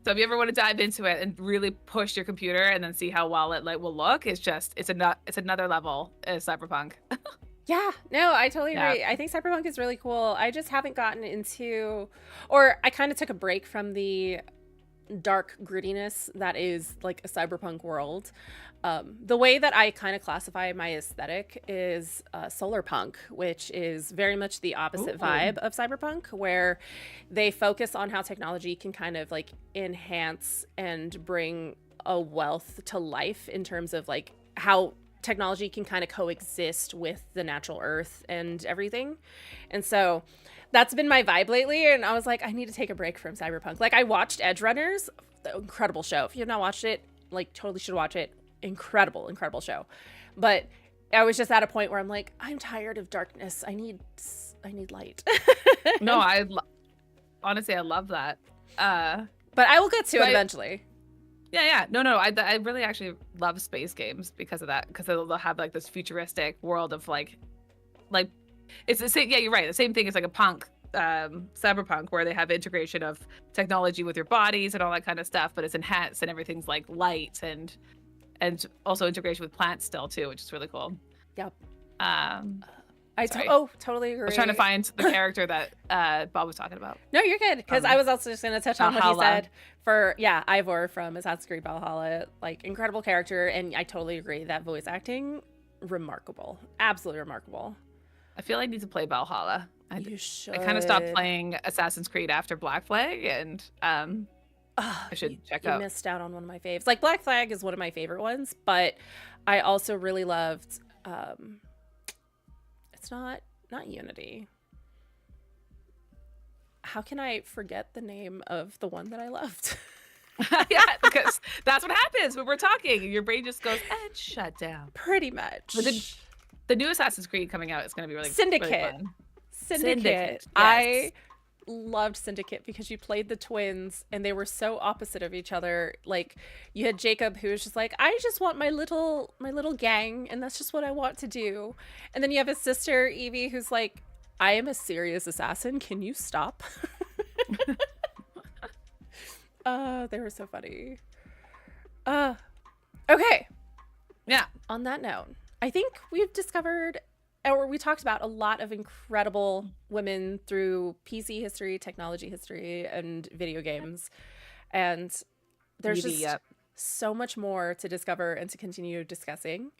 So if you ever want to dive into it and really push your computer and then see how well it will look, it's another level of cyberpunk. Yeah, no, I totally agree. Yeah. I think cyberpunk is really cool. I just haven't gotten into, or I kind of took a break from the dark grittiness that is like a cyberpunk world. The way that I kind of classify my aesthetic is solar punk, which is very much the opposite vibe of cyberpunk, where they focus on how technology can kind of like enhance and bring a wealth to life in terms of like how technology can kind of coexist with the natural earth and everything. And so that's been my vibe lately. And I was like, I need to take a break from cyberpunk. Like, I watched Edge Runners, the incredible show. If you have not watched it, like, totally should watch it. Incredible show. But I was just at a point where I'm like, I'm tired of darkness. I need light. No, honestly, I love that. But I will get to it eventually. Yeah. No. I really actually love space games because of that. Because they'll have like this futuristic world of like it's the same. Yeah, you're right. The same thing as like a punk, cyberpunk, where they have integration of technology with your bodies and all that kind of stuff, but it's enhanced and everything's like light and also integration with plants still too, which is really cool. Yep. Totally agree. I was trying to find the character that Bob was talking about. No, you're good, because I was also just going to touch on what he said for Ivor from Assassin's Creed Valhalla. Like, incredible character, and I totally agree that voice acting, remarkable, absolutely remarkable. I feel I need to play Valhalla. You should. I kind of stopped playing Assassin's Creed after Black Flag, and I should check out. You missed out on one of my faves. Like, Black Flag is one of my favorite ones, but I also really loved. It's not Unity. How can I forget the name of the one that I loved? Yeah, because that's what happens when we're talking. Your brain just goes and shut down. Pretty much. The new Assassin's Creed coming out is going to be really Syndicate. Really fun. Syndicate. Yes. I loved Syndicate because you played the twins and they were so opposite of each other. Like, you had Jacob, who was just like, I just want my little gang, and that's just what I want to do. And then you have his sister Evie, who's like, I am a serious assassin. Can you stop? They were so funny. Okay. Yeah. On that note, I think we've discovered, or we talked about, a lot of incredible women through PC history, technology history, and video games. And there's just so much more to discover and to continue discussing.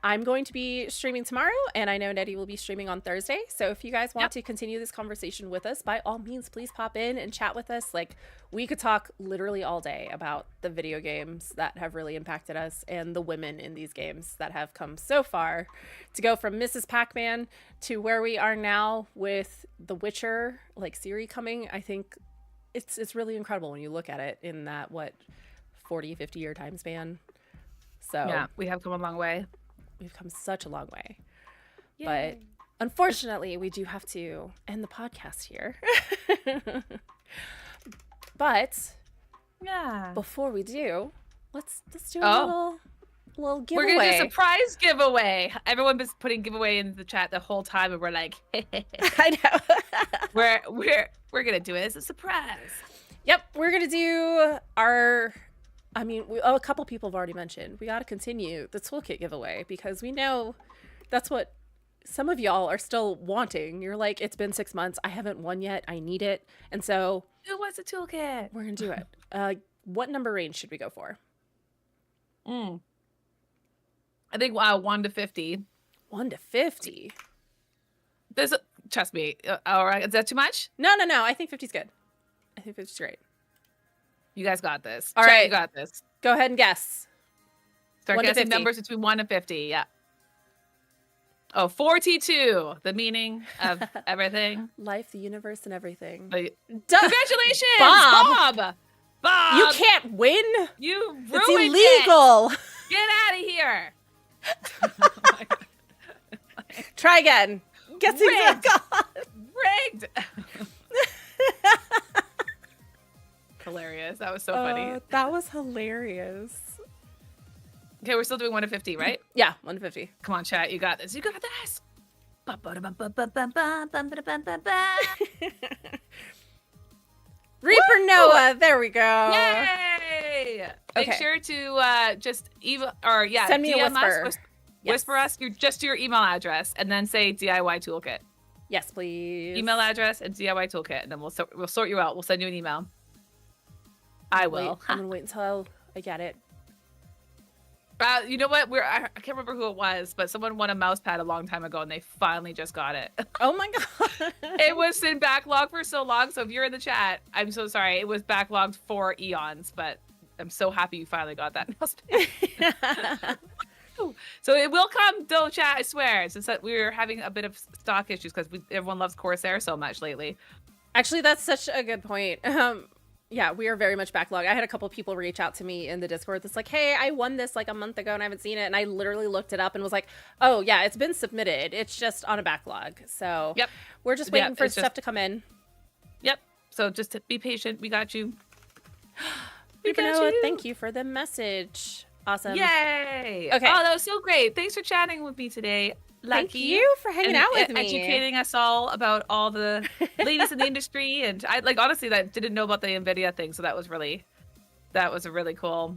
I'm going to be streaming tomorrow, and I know Netty will be streaming on Thursday. So if you guys want to continue this conversation with us, by all means, please pop in and chat with us. Like, we could talk literally all day about the video games that have really impacted us and the women in these games that have come so far to go from Mrs. Pac-Man to where we are now with The Witcher, like, Siri coming. I think it's really incredible when you look at it in that, 40-50 year time span. So yeah, we have come a long way. We've come such a long way. Yay. But unfortunately, we do have to end the podcast here. But before we do, let's do a little giveaway. We're gonna do a surprise giveaway. Everyone was putting giveaway in the chat the whole time, and we're like, I know. we're gonna do it as a surprise. Yep, we're gonna do our. I mean, a couple people have already mentioned, we got to continue the toolkit giveaway, because we know that's what some of y'all are still wanting. You're like, it's been 6 months. I haven't won yet. I need it. And so who wants a toolkit? We're going to do it. What number range should we go for? I think 1 to 50. 1 to 50. Trust me. All right. Is that too much? No. I think 50 is good. I think 50 is great. You guys got this. All right. You got this. Go ahead and guess. Start guessing numbers between 1 and 50. Yeah. Oh, 42. The meaning of everything. Life, the universe, and everything. Congratulations, Bob! Bob! You can't win. You ruined It's illegal. Get out of here. Try again. Guessing Rigged. Hilarious. That was so funny. That was hilarious. Okay, we're still doing 1 to 50, right? Yeah, 1 to 50. Come on, chat. You got this. You got this. Reaper Noah. There we go. Yay! Make sure to just send me DM a whisper. Us, whisper us your email address, and then say DIY Toolkit. Yes, please. Email address and DIY Toolkit, and then we'll sort you out. We'll send you an email. I will. I'm gonna wait until I get it. You know what? I can't remember who it was, but someone won a mouse pad a long time ago, and they finally just got it. Oh my god! It was in backlog for so long. So if you're in the chat, I'm so sorry. It was backlogged for eons, but I'm so happy you finally got that mouse pad. So it will come, though, chat. I swear. Since that we were having a bit of stock issues because everyone loves Corsair so much lately. Actually, that's such a good point. Yeah, we are very much backlogged. I had a couple people reach out to me in the Discord that's like, hey, I won this like a month ago and I haven't seen it. And I literally looked it up and was like, oh, yeah, it's been submitted. It's just on a backlog. So we're just waiting for stuff to come in. Yep. So just be patient. We got you. Thank you for the message. Awesome. Yay. Okay. Oh, that was so great. Thanks for chatting with me today. Lucky. Thank you for hanging out with me. Educating us all about all the ladies in the industry. And I honestly, that didn't know about the NVIDIA thing. So that was a really cool.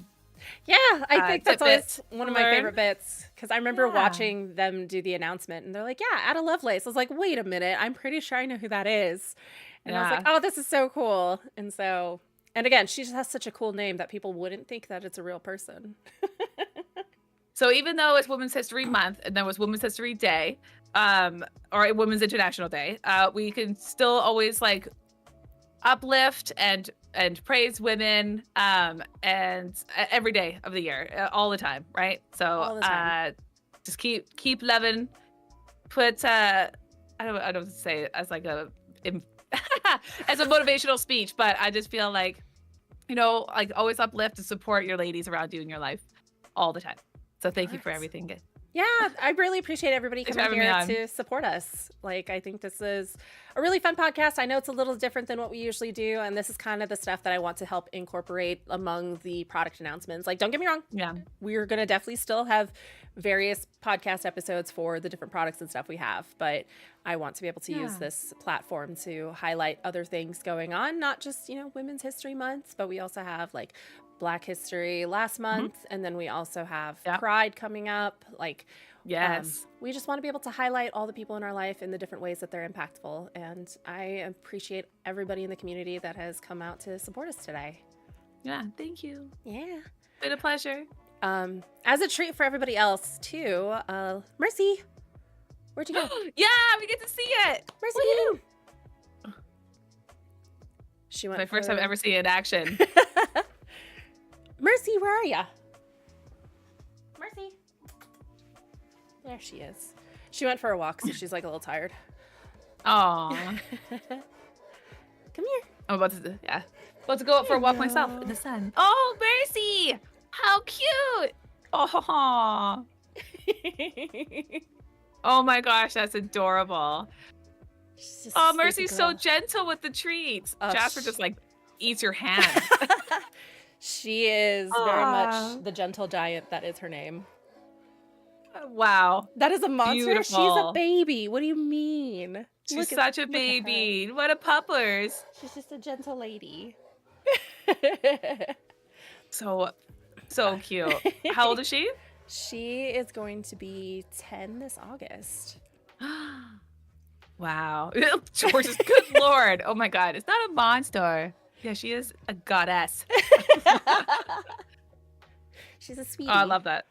Yeah, I think that's always one of my favorite bits. Because I remember watching them do the announcement and they're like, yeah, Ada Lovelace. I was like, wait a minute. I'm pretty sure I know who that is. And I was like, oh, this is so cool. And again, she just has such a cool name that people wouldn't think that it's a real person. So even though it's Women's History Month and there was Women's History Day, or Women's International Day, we can still always like uplift and praise women and every day of the year, all the time, right? So just keep loving. Put I don't say it as like as a motivational speech, but I just feel like, like always uplift and support your ladies around you in your life all the time. So thank you for everything. Yeah, I really appreciate everybody coming here to support us. Like, I think this is a really fun podcast. I know it's a little different than what we usually do, and this is kind of the stuff that I want to help incorporate among the product announcements. Like, don't get me wrong. Yeah. We're going to definitely still have various podcast episodes for the different products and stuff we have, but I want to be able to use this platform to highlight other things going on, not just, Women's History Month, but we also have like Black History last month, and then we also have Pride coming up. Like, we just want to be able to highlight all the people in our life in the different ways that they're impactful. And I appreciate everybody in the community that has come out to support us today. Yeah, thank you. Yeah. Been a pleasure. As a treat for everybody else too, Mercy, where'd you go? Yeah, we get to see it. Mercy. She went. My first time ever seeing it in action. Mercy, where are ya? Mercy. There she is. She went for a walk, so she's like a little tired. Aw. Come here. I'm about to go out for a walk myself in the sun. Oh, Mercy! How cute! Oh. Oh my gosh, that's adorable. Oh, Mercy's so gentle with the treats. Jasper just like eats your hand. She is very much the gentle giant that is her name. Wow. That is a monster. Beautiful. She's a baby. What do you mean? She's such a baby. What a puppers. She's just a gentle lady. So cute. How old is she? She is going to be 10 this August. Wow. George's good Lord. Oh my God. It's not a monster. Yeah, she is a goddess. She's a sweetie. Oh, I love that.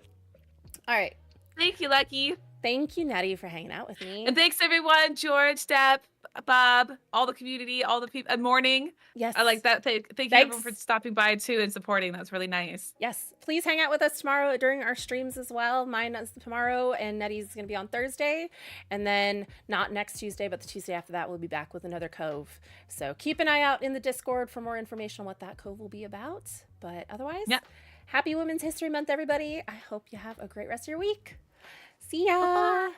All right. Thank you, Lucky. Thank you, Netty, for hanging out with me. And thanks, everyone. George, Deb, Bob, all the community, all the people. And Morning. Yes. I like that. Thank you, everyone, for stopping by, too, and supporting. That's really nice. Yes. Please hang out with us tomorrow during our streams as well. Mine is tomorrow, and Netty's going to be on Thursday. And then not next Tuesday, but the Tuesday after that, we'll be back with another COVE. So keep an eye out in the Discord for more information on what that COVE will be about. But otherwise, happy Women's History Month, everybody. I hope you have a great rest of your week. See ya. Bye-bye.